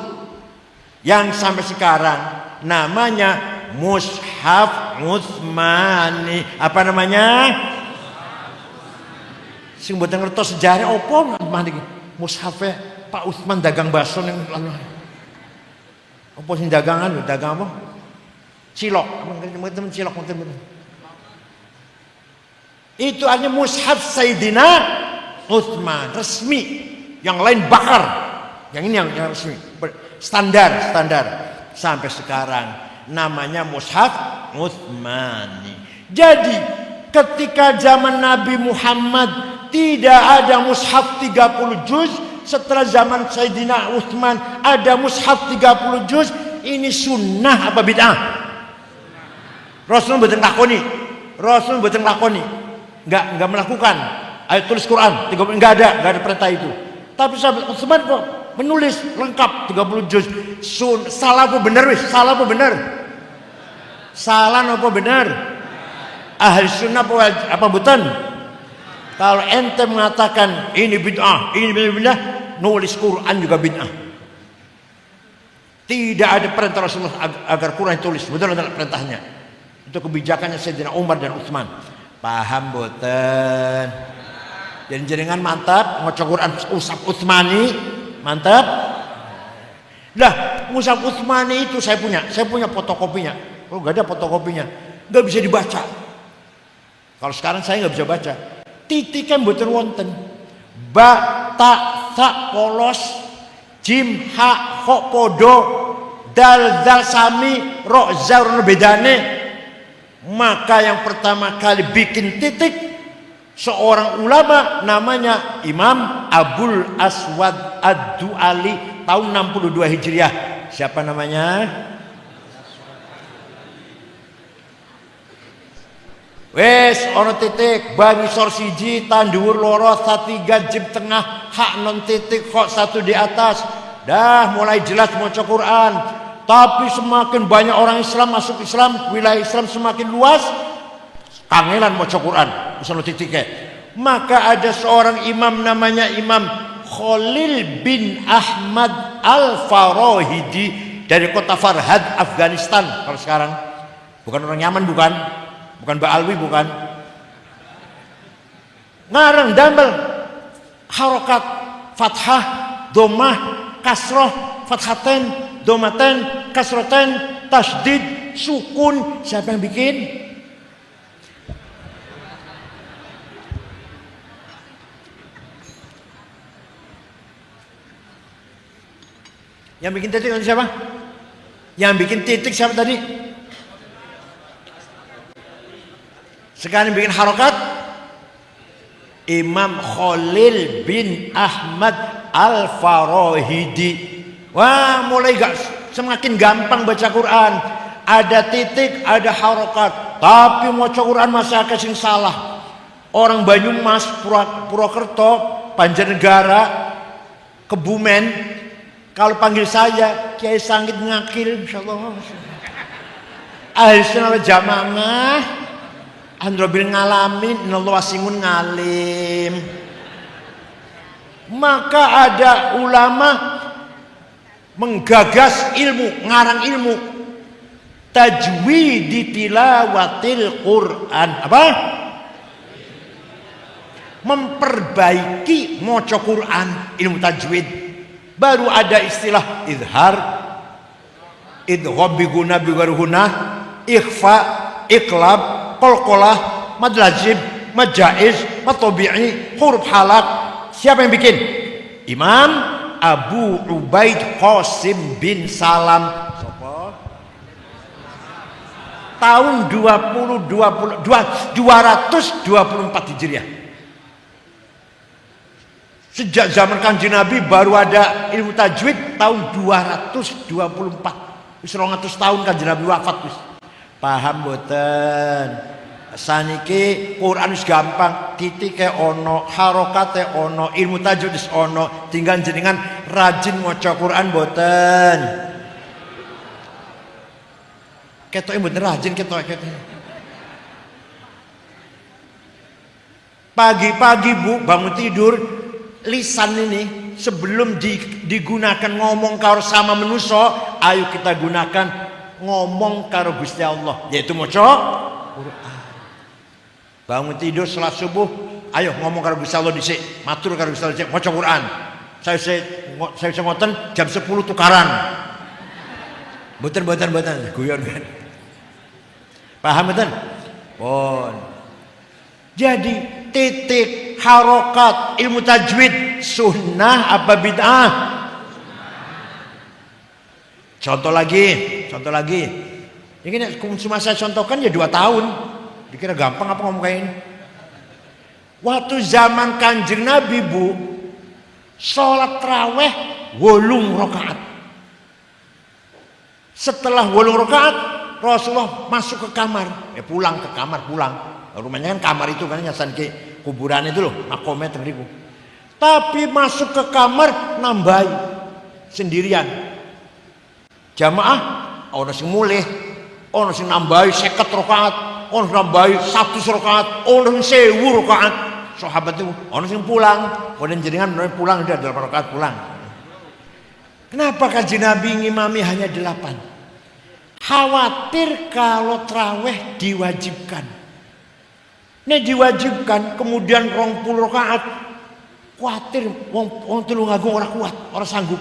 Yang sampai sekarang namanya Mushaf Utsmani. Apa namanya? Sing mboten ngertos sejarah opo niki? Mushafe Pak Utsman dagang bakso ning opo sing dagangan lho, dagang apa? Cilok. Teman cilok teman. Itu hanya mushaf Sayyidina Utsman resmi. Yang lain bakar. Yang ini yang resmi. Standar sampai sekarang namanya Mushaf Utsmani. Jadi ketika zaman Nabi Muhammad tidak ada mushaf 30 juz, setelah zaman Sayyidina Utsman ada mushaf 30 juz. Ini sunnah apa bid'ah? Rasul mboten lakoni. Enggak melakukan. Ayo tulis Quran 30, enggak ada perintah itu. Tapi sahabat Utsman kok menulis lengkap 30 juz. Salah apa benar wis? Salah apa benar? Ahli sunnah apa bukan? Kalau ente mengatakan ini bid'ah, ini bid'ah, nulis Quran juga bid'ah. Tidak ada perintah Rasulullah agar Quran ditulis. Betul adalah perintahnya. Itu kebijakannya Sayyidina Umar dan Utsman. Paham boten? Dan jenengan mantap maca Quran Mushaf Utsmani, mantap. Lah, Mushaf Utsmani itu saya punya fotokopinya. Oh, enggak ada fotokopinya. Enggak bisa dibaca. Kalau sekarang saya enggak bisa baca. Titiknya mboten wonten. Ba, ta, sa, polos, jim, ha, kho, podo, dal, dal, sami, ro, zaur, bedane. Maka yang pertama kali bikin titik seorang ulama namanya Imam Abul Aswad Ad-Du'ali tahun 62 Hijriah. Siapa namanya? Wes ono titik bagi sor siji tandur loro satiga jib tengah hak non titik kok satu di atas. Dah mulai jelas maca Quran. Tapi semakin banyak orang Islam masuk Islam, wilayah Islam semakin luas, kangelan maca Quran misalnya titiknya. Maka ada seorang imam namanya Imam Khalil bin Ahmad Al-Farahidi dari kota Farhad, Afghanistan. Kalau sekarang bukan orang Yaman, bukan Ba'alwi, bukan. Ngarang damel harokat fathah, domah, kasroh, fathaten, domaten, kasroten, tasdid, sukun. Siapa yang bikin? Yang bikin titik siapa? Yang bikin titik siapa tadi? Sekarang bikin harokat Imam Khalil bin Ahmad Al-Farahidi. Wah, mulai semakin gampang baca Quran. Ada titik, ada harokat. Tapi maca Quran masih agak sing salah. Orang Banyumas, Purwokerto, Banjarnegara, Kebumen, kalau panggil saya Kiai Sangit Ngakil, insyaallah. Ahli sunnah wal jamaah, androbil ngalamin, inallah wasingun ngalim. Maka ada ulama menggagas ilmu, ngarang ilmu tajwid tilawatil Quran. Apa? Memperbaiki maca Quran, ilmu tajwid. Baru ada istilah izhar, idgham bi guna bi guna, ikhfa, iqlab, qalqalah, mad lazim, mad jaiz, mad tabi'i, huruf halaq. Siapa yang bikin? Imam Abu Ubaid Qasim bin Salam. Sopo? Tahun 224 Hijriah. Sejak zaman Kanjeng Nabi baru ada ilmu tajwid tahun 224. Wis 200 tahun Kanjeng Nabi wafat wis. Paham mboten? Saniki Quran wis gampang, titike ono, harokate ono, ilmu tajwid wis ono, tinggal jenengan rajin maca Quran mboten. Ketoke mboten rajin ketoke. Pagi-pagi Bu bangun tidur, lisan ini sebelum digunakan ngomong karo sama manusia, ayo kita gunakan ngomong karo Gusti Allah, yaitu maca Quran. Bangun tidur salat subuh, ayo ngomong karo Gusti Allah dhisik, matur karo Gusti Allah dhisik, maca Quran. Saya bisa ngoten jam 10 tukaran. Mboten guyon kan. Paham mboten? Pun. Jadi titik, harokat, ilmu tajwid sunnah apa bid'ah? Contoh lagi. Ini cuma saya contohkan ya 2 tahun. Dikira gampang apa ngomong kayak ini? Waktu zaman Kanjeng Nabi Bu, sholat taraweh 8 rakaat. Setelah 8 rakaat, Rasulullah masuk ke kamar. Pulang ke kamar. Rumahnya kan kamar itu kan nyasan ke kuburan itu loh, makomnya tengriku. Tapi masuk ke kamar nambahi sendirian. Jamaah ono sing mulih, ono sing nambahi 50 rakaat, ono nambahi 100 rakaat, ono sing 1000 rakaat. sahabat itu ono sing pulang, kemudian jenengan pulang udah 8 rakaat pulang. Kenapa Kanjeng Nabi ngimami hanya 8? Khawatir kalau traweh diwajibkan. Nek diwajibkan kemudian 20 rakaat, khawatir wong Tulungagung ora kuat, ora sanggup.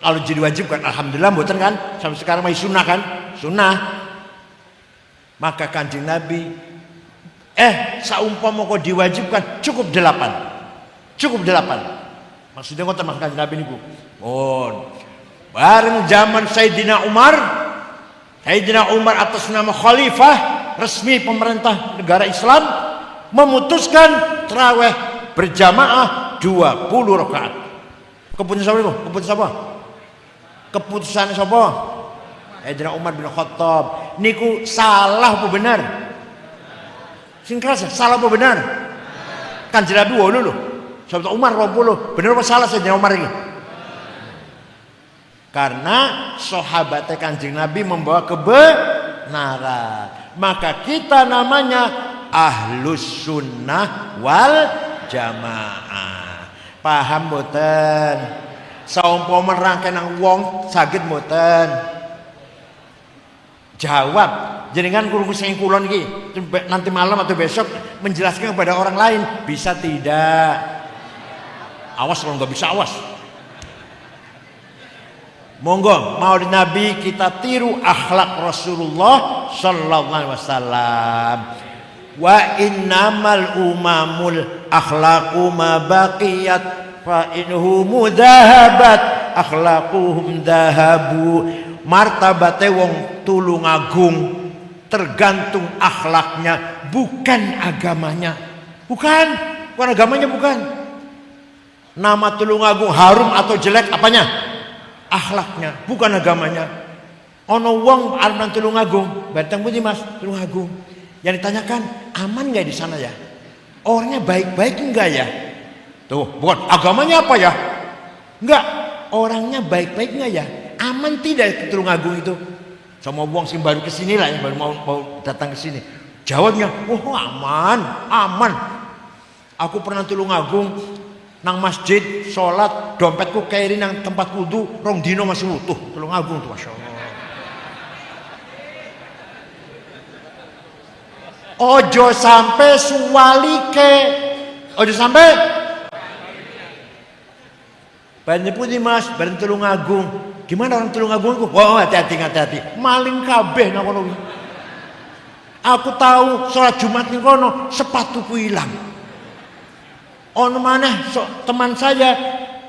Kalau jadi wajibkan, alhamdulillah mboten kan, sampai sekarang masih sunnah kan, sunnah. Maka Kanjeng Nabi saumpama kok diwajibkan cukup 8. Cukup 8. Maksudnya ngoten Mas Kanjeng Nabi niku. Bareng zaman Sayyidina Umar atas nama khalifah resmi pemerintah negara Islam memutuskan tarawih berjamaah 20 rakaat. Keputusan siapa itu? Keputusan apa? Keputusan siapa? Sayyidina Umar bin Khattab. Niku salah apa benar? Sing keras salah apa benar? Kanjeng Nabi lho. Sahabat Umar 20. Benar apa salah Sayyidina Umar ini? Karena sahabat Kanjeng Nabi membawa kebenaran. Maka kita namanya Ahlus Sunnah wal Jamaah. Paham mboten? Saumpama rangkaian nang wong saged mboten? Jawab. Jenengan krungu sing kula niki nanti malam atau besok menjelaskan kepada orang lain bisa tidak? Awas kalau nggak bisa awas. Monggo maulid Nabi kita tiru akhlak Rasulullah sallallahu alaihi wasallam. Wa innamal umamul akhlaqu ma baqiyat fa inhum dhahabat akhlaquhum dhahabu. Martabate wong Tulungagung tergantung akhlaknya, bukan agamanya. Bukan agamanya bukan. Nama Tulungagung harum atau jelek apanya? Akhlaknya, bukan agamanya. Ono wong arep nang Tulungagung, Banteng Putih Mas, Tulungagung. Yang ditanyakan, aman nggak di sana ya? Orangnya baik-baik enggak ya? Tuh, bukan agamanya apa ya? Enggak, orangnya baik-baik enggak ya? Aman tidak ke Tulungagung itu? Sama wong sing baru kesini lah, yang baru mau datang ke sini. Jawabnya, aman. Aku pernah Tulungagung nang masjid sholat, dompetku kairi nang tempat wudu, rong dino masih utuh. Tulungagung tuh, masya Allah. Ojo sampai suwalike, ojo sampai. Banyak putih Mas, bareng Tulungagung. Gimana orang Tulungagung? Hati-hati. Maling kabeh nang kono. Aku tahu sholat Jumat ning kono sepatuku hilang. Ono maneh teman saya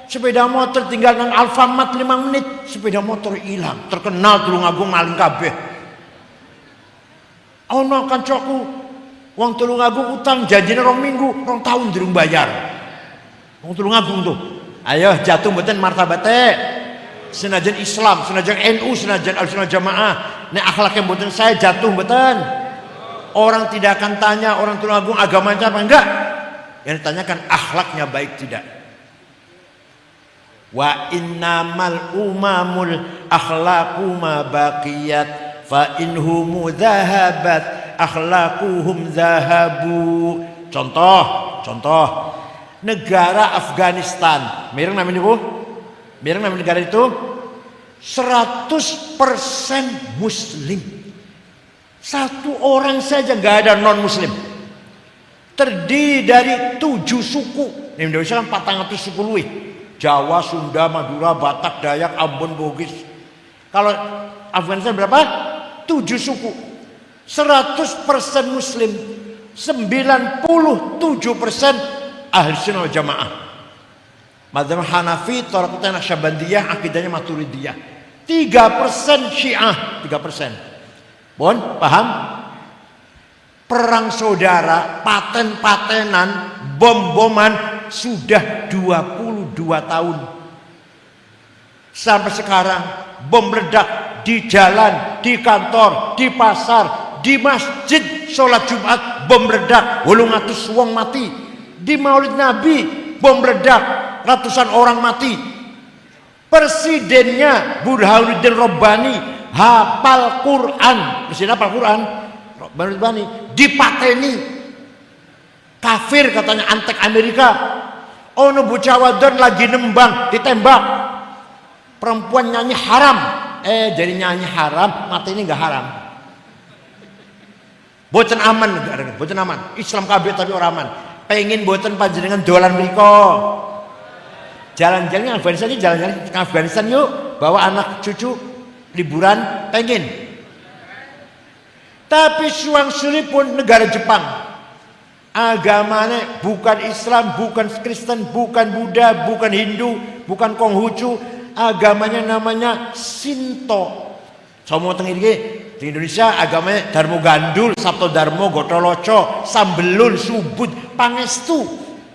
sepeda motor tinggal nang Alfamart 5 menit, sepeda motor hilang. Terkenal Tulungagung maling kabeh. Ono kancaku wong Tulungagung utang janjine 2 minggu, 2 tahun durung bayar. Wong Tulungagung tuh. Ayo jatuh mboten martabate. Senajan Islam, senajan NU, senajan Ahlussunnah Jamaah, nek akhlaknya mboten saya jatuh mboten. Orang tidak akan tanya orang Tulungagung agamanya apa enggak. Yang ditanyakan akhlaknya baik tidak. Wa innamal umamul akhlaqu ma baqiyat fa inhum dhahabat akhlaquhum dhahabu. Contoh negara Afghanistan. Mireng namanya niku? Mireng namanya negara itu 100% muslim. Satu orang saja enggak ada non muslim. Terdiri dari 7 suku. Di Indonesia kan 400 suku luwih. Jawa, Sunda, Madura, Batak, Dayak, Ambon, Bugis. Kalau Afghanistan berapa? 7 suku. 100% muslim. 97% ahli sunnah wal jamaah. Madzhab Hanafi, Thaqafiyyah, Naqsyabandiyah, akidahnya Maturidiyah. 3% Syiah, 3%. Bon, paham? Perang saudara, paten-patenan, bom-boman sudah 22 tahun. Sampai sekarang bom meledak di jalan, di kantor, di pasar, di masjid sholat Jumat bom meledak, 800 wong mati. Di Maulid Nabi bom meledak, ratusan orang mati. Presidennya Burhanuddin Rabbani hafal Quran, presiden hafal Quran, Rabbani dipateni. Kafir katanya, antek Amerika. Ono bocah wadon lagi nembang, ditembak. Perempuan nyanyi haram. Jadi nyanyi haram, mati ini nggak haram. Boten aman negara, boten aman. Islam kabeh tapi orang aman. Pengen boten panjenengan dolan mriko. Jalan-jalan Afghanistan ini, jalan-jalan ke Afghanistan yuk, bawa anak cucu liburan, pengen. Tapi suang-suri pun negara Jepang. Agamanya bukan Islam, bukan Kristen, bukan Buddha, bukan Hindu, bukan Konghucu. Agamanya namanya Shinto. Somo teng iki di Indonesia agamanya Darmo Gandul, Sabto Darmo, Gotoloco, Sambelun, Subud, Pangestu,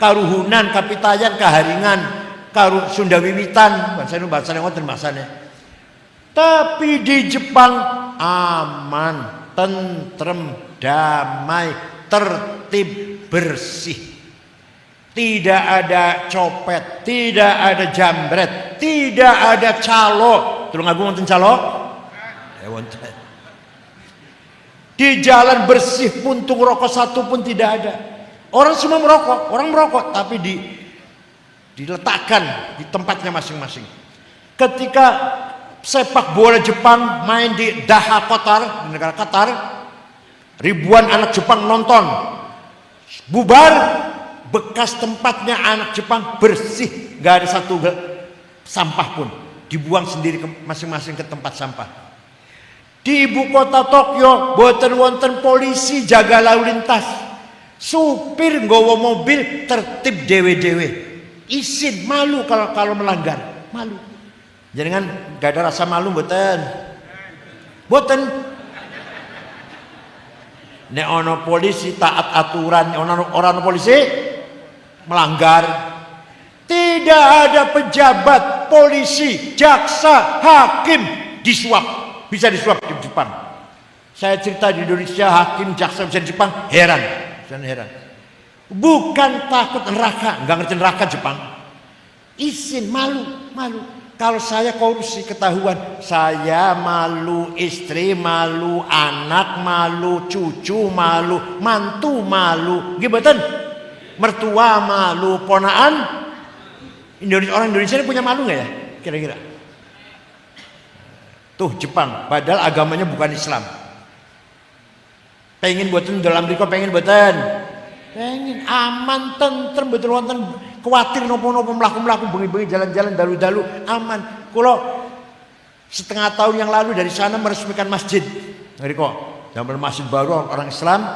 Karuhunan, Kapitayan, Kaharingan, Karu Sunda Wiwitan, bahasane ngoten bahasane. Tapi di Jepang aman, tentrem, damai, tertib, bersih. Tidak ada copet, tidak ada jambret, tidak ada calo. Tulung Agung wonten calo? Di jalan bersih, puntung rokok satu pun tidak ada. Orang semua merokok, orang merokok, tapi diletakkan di tempatnya masing-masing. Ketika sepak bola Jepang main di Doha Qatar, di negara Qatar, ribuan anak Jepang nonton. Bubar, bekas tempatnya anak Jepang bersih, gak ada satu sampah pun, dibuang sendiri masing-masing ke tempat sampah. Di ibu kota Tokyo, boten wonten polisi jaga lalu lintas, supir nggawa mobil tertib dewe-dewe, izin, malu kalau melanggar, malu. Jangan gak ada rasa malu, boten. Nek ono polisi taat aturan, orang polisi melanggar. Tidak ada pejabat, polisi, jaksa, hakim disuap. Bisa disuap di Jepang. Saya cerita di Indonesia, hakim, jaksa bisa di Jepang, heran. Bukan takut neraka, nggak ngerti neraka Jepang. Izin, malu. Kalau saya korupsi ketahuan, saya malu, istri malu, anak malu, cucu malu, mantu malu, gimana? Mertua malu, ponaan. Orang Indonesia ini punya malu nggak ya? Kira-kira. Tuh Jepang, padahal agamanya bukan Islam. Pengen buatan dalam riko, pengen aman, tentrem, betul wonten kuatir nopo-nopo melaku bengi-bengi jalan-jalan dalu-dalu aman. Kalau setengah tahun yang lalu dari sana meresmikan masjid. Riko, zaman masjid baru orang Islam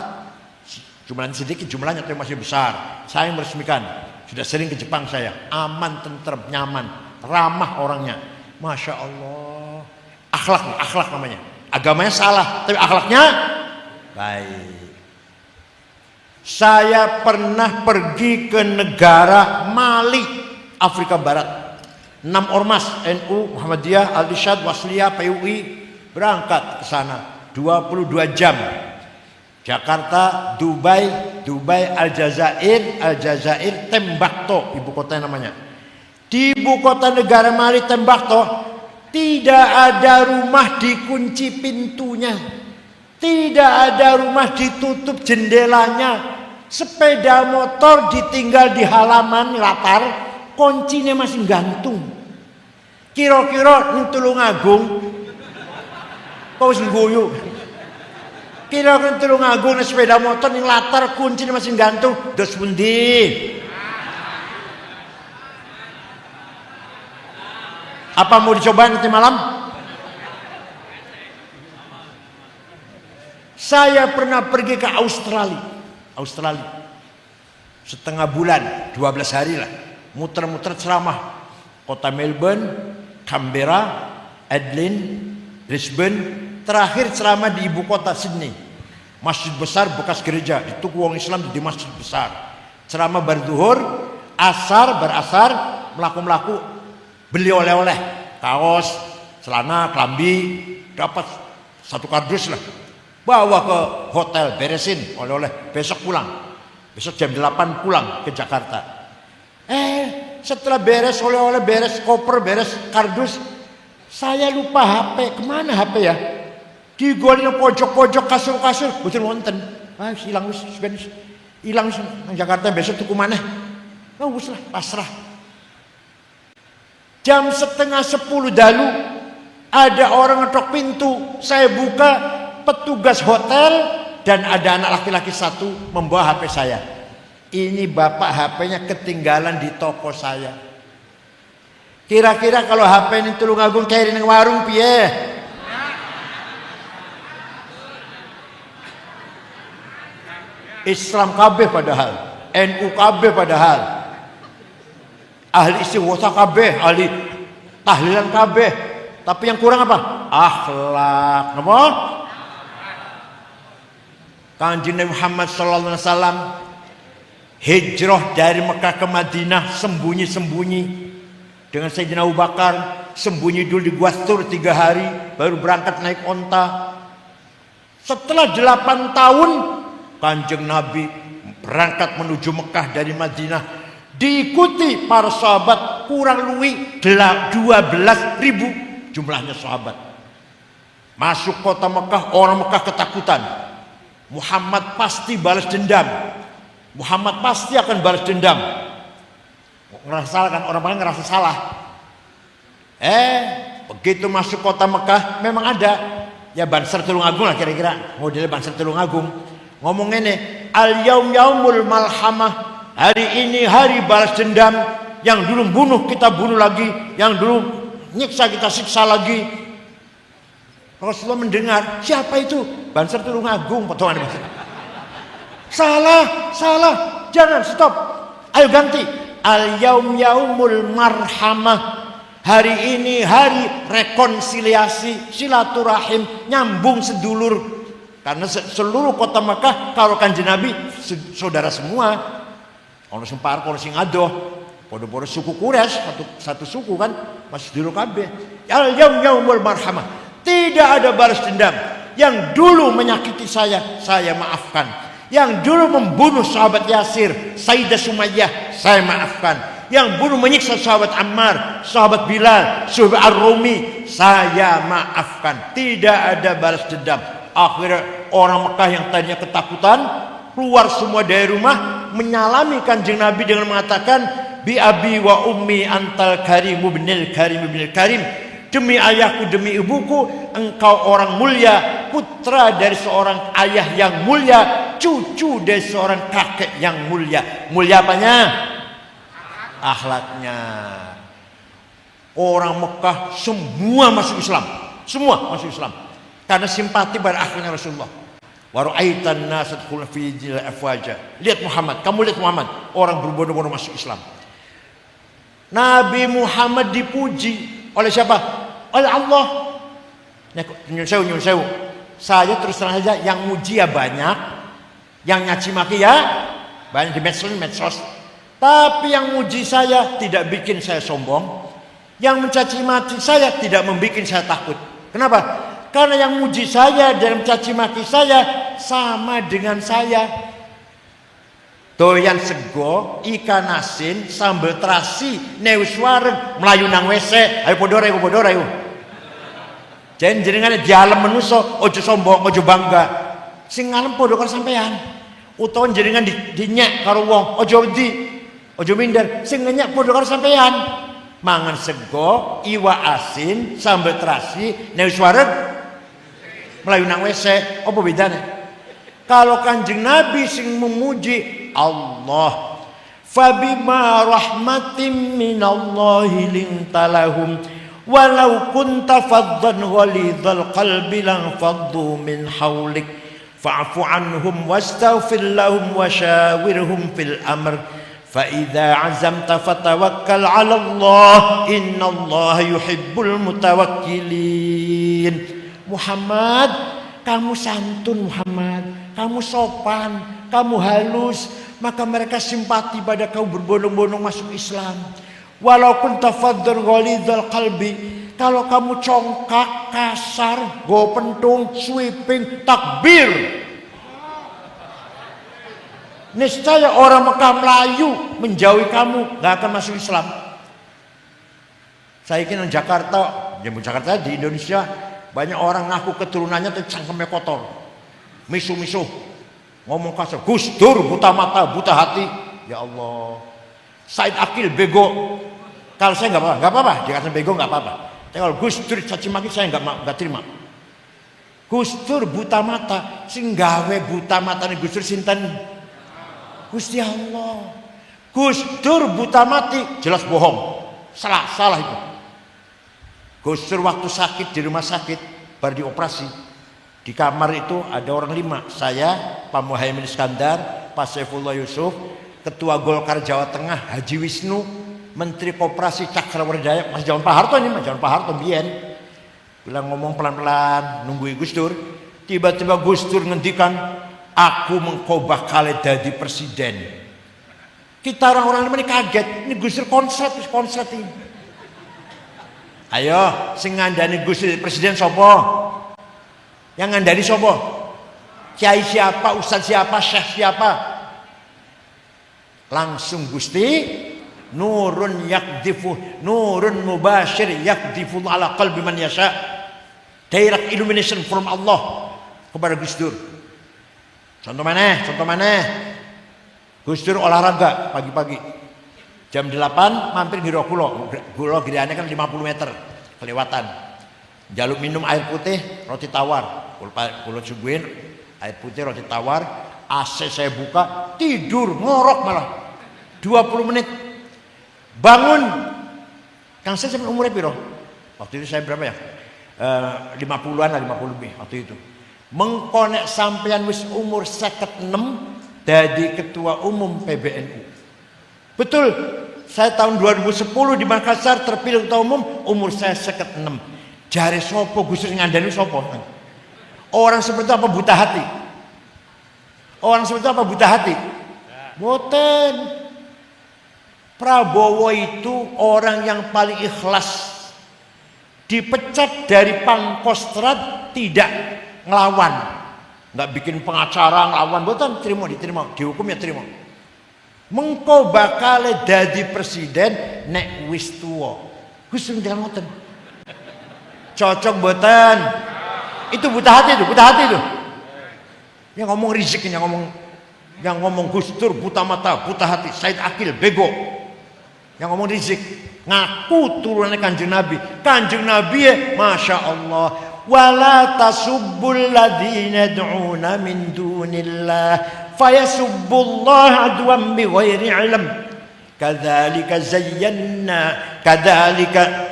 jumlahnya sedikit, jumlahnya tapi masih besar. Saya yang meresmikan. Sudah sering ke Jepang saya. Aman, tentrem, nyaman, ramah orangnya. Masya Allah. Akhlak namanya. Agamanya salah, tapi akhlaknya baik. Saya pernah pergi ke negara Mali, Afrika Barat. 6 ormas NU, Muhammadiyah, Al-Irsyad, Wasliyah, PUI berangkat ke sana 22 jam. Jakarta, Dubai, Aljazair, Tembakto, ibu kota namanya. Di ibu kota negara Mali, Tembakto, tidak ada rumah dikunci pintunya, tidak ada rumah ditutup jendelanya. Sepeda motor ditinggal di halaman latar, kuncinya masih gantung. Kira-kira ning Tulungagung, kau sing guyu. Kira-kira Tulungagung ning sepeda motor ning latar kuncinya masih gantung, dos pundi? Apa mau dicoba nanti malam? Saya pernah pergi ke Australia. Setengah bulan, 12 hari lah. Muter-muter ceramah. Kota Melbourne, Canberra, Adelaide, Brisbane. Terakhir ceramah di ibu kota Sydney. Masjid besar bekas gereja. Di tuku wong Islam di masjid besar. Ceramah berduhur, berasar, melaku-melaku. Beli oleh-oleh, kaos, celana, kelambi, dapat 1 kardus lah. Bawa ke hotel, beresin oleh-oleh, besok pulang. Besok jam 8 pulang ke Jakarta. Setelah beres oleh-oleh, beres koper, beres kardus, saya lupa HP. Kemana HP ya? Di golnya pojok-pojok kasur-kasur, betul wonten. Hilang wis. Hilang nang Jakarta besok tuku maneh. Wis lah, pasrah. Jam 9:30 dalu ada orang ngetok pintu. Saya buka, petugas hotel dan ada anak laki-laki satu membawa HP saya. Ini bapak HP-nya ketinggalan di toko saya. Kira-kira kalau HP ini Tulungagung kayak ning warung piye? Islam kabeh padahal, NU kabeh padahal, ahli istighosah kabeh, ahli tahlilan kabeh, tapi yang kurang apa? Akhlak. Napa? Kanjeng Nabi Muhammad sallallahu alaihi wasallam hijrah dari Mekah ke Madinah sembunyi-sembunyi dengan Sayyidina Abu Bakar, sembunyi dulu di Gua Thur 3 hari, baru berangkat naik onta. Setelah 8 tahun Kanjeng Nabi berangkat menuju Mekah dari Madinah, diikuti para sahabat kurang lebih 12.000 jumlahnya sahabat. Masuk kota Mekah, orang Mekah ketakutan. Muhammad pasti balas dendam. Muhammad pasti akan balas dendam. Ngerasa salah kan, orang Mekah ngerasa salah. Begitu masuk kota Mekah memang ada ya Banser Tulungagung lah kira-kira, modelnya Banser Tulungagung. Ngomong ini, al yaum yaumul malhamah, hari ini hari balas dendam. Yang dulu bunuh kita bunuh lagi, yang dulu nyiksa kita siksa lagi. Rasulullah mendengar, siapa itu? Banser Tulungagung, potongan Banser. Salah, jangan, stop. Ayo ganti. Al yaum yaumul marhamah, hari ini hari rekonsiliasi, silaturahim, nyambung sedulur. Karena seluruh kota Mekah kalau Kanjeng Nabi saudara semua. Ono sempar ono sing adoh, padha-padha suku Quraisy, satu suku kan, masih dulu kabeh. Al yaumul marhamah. Tidak ada balas dendam. Yang dulu menyakiti saya maafkan. Yang dulu membunuh sahabat Yasir, Sayyidah Sumayyah, saya maafkan. Yang bunuh menyiksa sahabat Ammar, sahabat Bilal, sahabat Ar-Rumi, saya maafkan. Tidak ada balas dendam. Akhirnya orang Mekah yang tadinya ketakutan keluar semua dari rumah menyalami Kanjeng Nabi dengan mengatakan bi abi wa ummi antal karimu binil karim, demi ayahku demi ibuku engkau orang mulia, putra dari seorang ayah yang mulia, cucu dari seorang kakek yang mulia. Mulia apanya? Akhlaknya. Orang Mekah semua masuk Islam, semua masuk Islam. Karena simpati pada akhlaknya Rasulullah. Wa ra'aitan nas tadkhuluna fi dinil afwaja. Lihat Muhammad, kamu lihat Muhammad, orang berbondong-bondong masuk Islam. Nabi Muhammad dipuji oleh siapa? Oleh Allah. Nyun sewu. Saya terus terang saja yang muji ya banyak, yang nyaci maki ya banyak di medsos. Tapi yang muji saya tidak bikin saya sombong, yang mencaci maki saya tidak membuat saya takut. Kenapa? Karena yang muji saya dan mencaci maki saya sama dengan saya. Doyan sego, ikan asin, sambal terasi, neus wareng, melayu nang WC, ayo podore. Jenengan dialem menuso, ojo sombong, ojo bangga. Sing ngalem podo karo sampean. Utawa jenengan dinyak karo wong, ojo minder, sing ngenyak podo karo sampean. Mangan sego, iwa asin, sambal terasi, neus wareng, melayu nang WC, apa bedanya? Kalau Kanjeng Nabi sing memuji Allah, fabima rahmatin minallahi lintalahum walau kunta faddan ghalidhal qalbi lan faddu min hawlik fa'fu anhum wastaghfir lahum washawirhum fil amr fa idza azamta fatawakkal 'ala Allah innallaha yuhibbul mutawakkilin. Muhammad, kamu santun Muhammad, kamu sopan, kamu halus, maka mereka simpati pada kamu berbondong-bondong masuk Islam. Walaupun tafadzur ghalidhal qalbi, kalau kamu congkak, kasar, go pentung, sweeping, takbir, niscaya orang Mekah Melayu menjauhi kamu, gak akan masuk Islam. Saya kira di Jakarta di Indonesia banyak orang ngaku keturunannya tapi cangkemnya kotor, misuh-misuh, ngomong kasar, Gus Dur buta mata, buta hati. Ya Allah. Said Akil bego. Kalau saya nggak apa-apa, dikatakan bego nggak apa-apa. Tapi kalau Gus Dur caci maki saya nggak terima. Gus Dur buta mata, sing gawe buta mata nih Gus Dur sinten? Gusti Allah. Gus Dur buta mati, jelas bohong. Salah itu. Gus Dur waktu sakit di rumah sakit, baru dioperasi. Di kamar itu ada orang 5. Saya, Pak Muhaimin Iskandar, Pak Saifullah Yusuf, Ketua Golkar Jawa Tengah Haji Wisnu, Menteri Koperasi Cakrawardaya, Mas Jawan Pak Harto ini, Mas Jawan Pak Harto Bien. Bilang ngomong pelan-pelan, nungguin Gus Dur. Tiba-tiba Gus Dur ngendikan, aku mengkobah kali jadi presiden. Kita orang-orang ini kaget, ini Gus Dur konslet ini. Ayo, sing ngandani Gus Dur presiden sopo? Yang ngandani sopo? Kiai siapa, ustaz siapa, syekh siapa? Langsung Gusti nurun yakdifu, nurun mubashir yakdifu ala qalbi man yasha. Direct illumination from Allah kepada Gus Dur. Contoh mana? Gus Dur olahraga pagi-pagi. Jam 8 mampir Giro Kulo. Kulo giriannya kan 50 meter kelewatan. Jaluk minum air putih, roti tawar. Kulo suguhin air putih, roti tawar. AC saya buka, tidur ngorok malah 20 menit. Bangun. Kang saya sampai umurnya piro? Waktu itu saya berapa ya? 50-an lah, 50 lebih waktu itu. Mengkonek sampean wis umur 56 jadi ketua umum PBNU. Betul. Saya tahun 2010 di Makassar terpilih ketua umum, umur saya 56. Jare sopo Gus Dur ngandani sopo? Orang seperti apa buta hati? Orang seperti apa buta hati? Boten. Prabowo itu orang yang paling ikhlas. Dipecat dari Pangkostrat tidak ngelawan. Nggak bikin pengacara ngelawan. Boten, diterima. Dihukum ya terima. Mengko bakal dadi presiden nek wis tuwa. Gus Dur jangan ngoten. Cocok boten. Itu buta hati itu. Yang ngomong Rizik, yang ngomong Gus Dur buta mata, buta hati. Said Akil bego. Yang ngomong Rizik ngaku turunannya Kanjeng Nabi. Kanjeng Nabi ya, Masya Allah. Wala tasubbul ladina yad'una min dunillah fayasubbullah adwan bighairi ilm. Kadzalika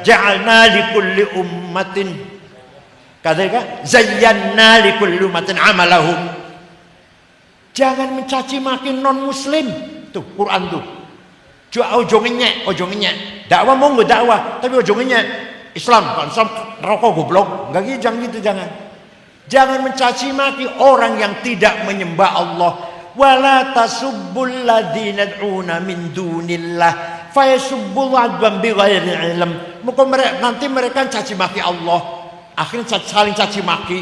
ja'alna likulli ummatin amalahum. Jangan mencaci maki non muslim. Tuh Quran tuh. Ojo ngenyek. Dakwah monggo dakwah, tapi ojo ngenyek. Islam rokok goblok. Enggak gitu, jangan. Jangan mencaci maki orang yang tidak menyembah Allah. Wala tasubbul ladzina yad'una min dunillah fayasubbul adwan bighairi ilm. Nanti mereka caci maki Allah. Akhirnya saling caci maki.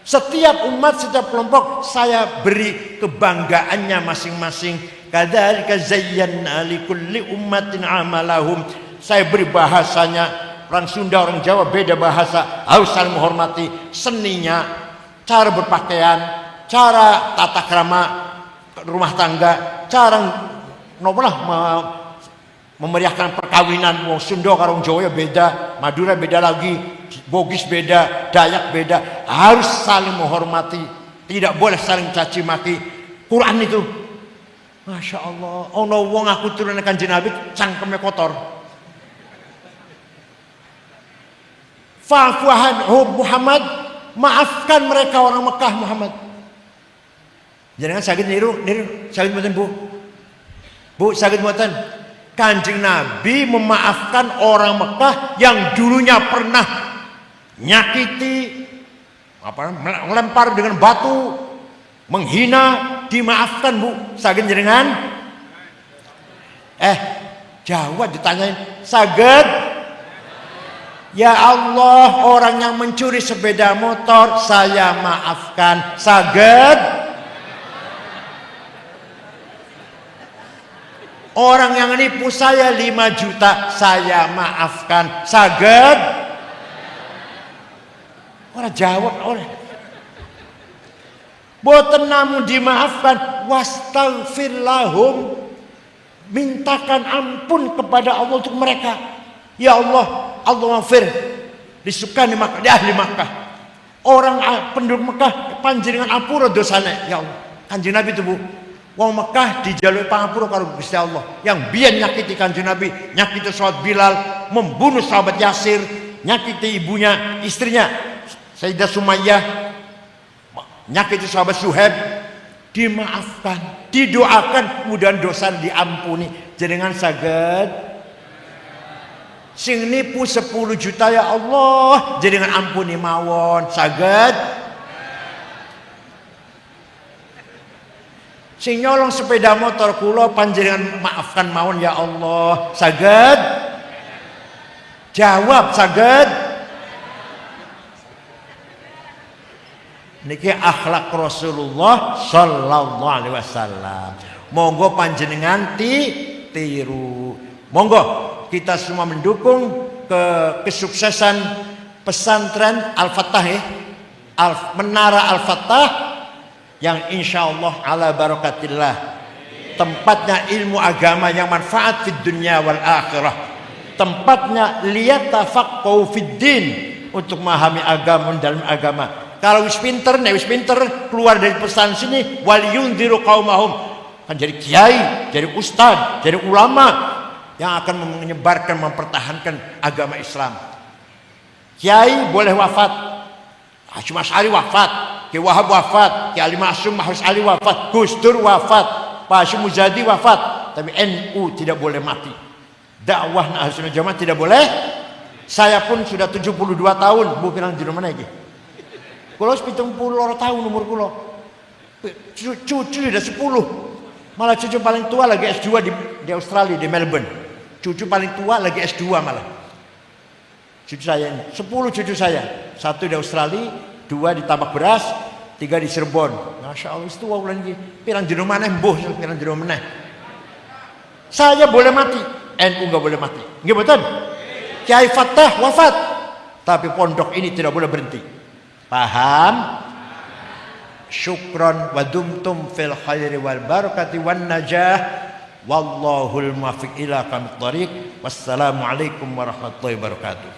Setiap umat, setiap kelompok saya beri kebanggaannya masing-masing. Kadzalika zayyana likulli ummatin amalahum. Saya beri bahasanya. Orang Sunda, orang Jawa beda bahasa. Harus saling menghormati seninya, cara berpakaian, cara tata krama rumah tangga, cara memeriahkan perkawinan. Wong Sunda karo Jawa beda, Madura beda lagi, Bugis beda, Dayak beda. Harus saling menghormati, tidak boleh saling caci maki. Quran itu, Masya Allah. Ono wong aku turunan Kanjeng Nabi cangkeme kotor. Fa'fu'anhum Muhammad, maafkan mereka orang Mekah Muhammad. Jangan sakit niru sakit mboten Bu. Bu sakit mboten. Kanjeng Nabi memaafkan orang Mekah yang dulunya pernah nyakiti, melempar dengan batu, menghina, dimaafkan Bu. Saged jenengan? Jawab ditanyain, saged? Ya Allah, orang yang mencuri sepeda motor saya maafkan. Saged? Orang yang nipu saya 5 juta saya maafkan. Saged? Orang jawab oleh. Boten namun dimaafkan, wastaghfir lahum, mintakan ampun kepada Allah untuk mereka. Ya Allah, Allah maghfir disukani Makkah, di ahli Makkah. Orang penduduk Mekah panjenengan ampura dosane. Ya Allah, Kanjeng Nabi itu Bu, wong Mekah dijaluk pangapura karo Gusti Allah. Yang biyen nyakiti Kanjeng Nabi, nyakiti sahabat Bilal, membunuh sahabat Yasir, nyakiti ibunya, istrinya Sayyidah Sumayyah, nyakiti sahabat Suhaib, dimaafkan, didoakan, mudah dosa diampuni. Jenengan saged sing nipu 10 juta ya Allah, jenengan ampuni mawon, saged. Sing nyolong sepeda motor kula panjenengan maafkan mawon ya Allah, saged. Jawab, saged. Niki akhlak Rasulullah sallallahu alaihi wasallam. Monggo panjenengan tiru. Monggo kita semua mendukung kesuksesan pesantren Al-Fattah ya. Menara Al-Fattah yang insyaallah ala barakatillah tempatnya ilmu agama yang manfaat fid dunya wal akhirah. Tempatnya liyatafaqahu fid din, untuk memahami agama, dalam agama. Kalau wis pinter, keluar dari pesan sini, wal yundziru qaumahum, kan jadi kiai, jadi ustaz, jadi ulama yang akan menyebarkan, mempertahankan agama Islam. Kiai boleh wafat, Hasyim Asy'ari wafat, Ki Wahab wafat, Ki Ali Ma'sum Harus Ali wafat, Gus Dur wafat, Pak Hasyim Muzadi wafat, tapi NU tidak boleh mati. Dakwah Ahlussunnah Jamaah tidak boleh. Saya pun sudah 72 tahun, Bu pirang di mana iki? Kulo 70 tahun umur kulo. Cucu udah 10. Malah cucu paling tua lagi S2 di Australia, di Melbourne. Cucu paling tua lagi S2 malah. Cucu saya ini, 10 cucu saya. 1 di Australia, 2 di Tambak Beras, 3 di Cirebon. Masya Allah, itu tua ulang lagi. Pirang jero maneh mbuh, pirang jero maneh. Saya boleh mati, NU enggak boleh mati. Nggih mboten? Kiai Fattah wafat, tapi pondok ini tidak boleh berhenti. Paham? Syukron wa dumtum fil khairi wal barakati wan najah. Wallahul muwaffiq ila aqwamit thoriq. Wassalamu alaikum warahmatullahi wabarakatuh.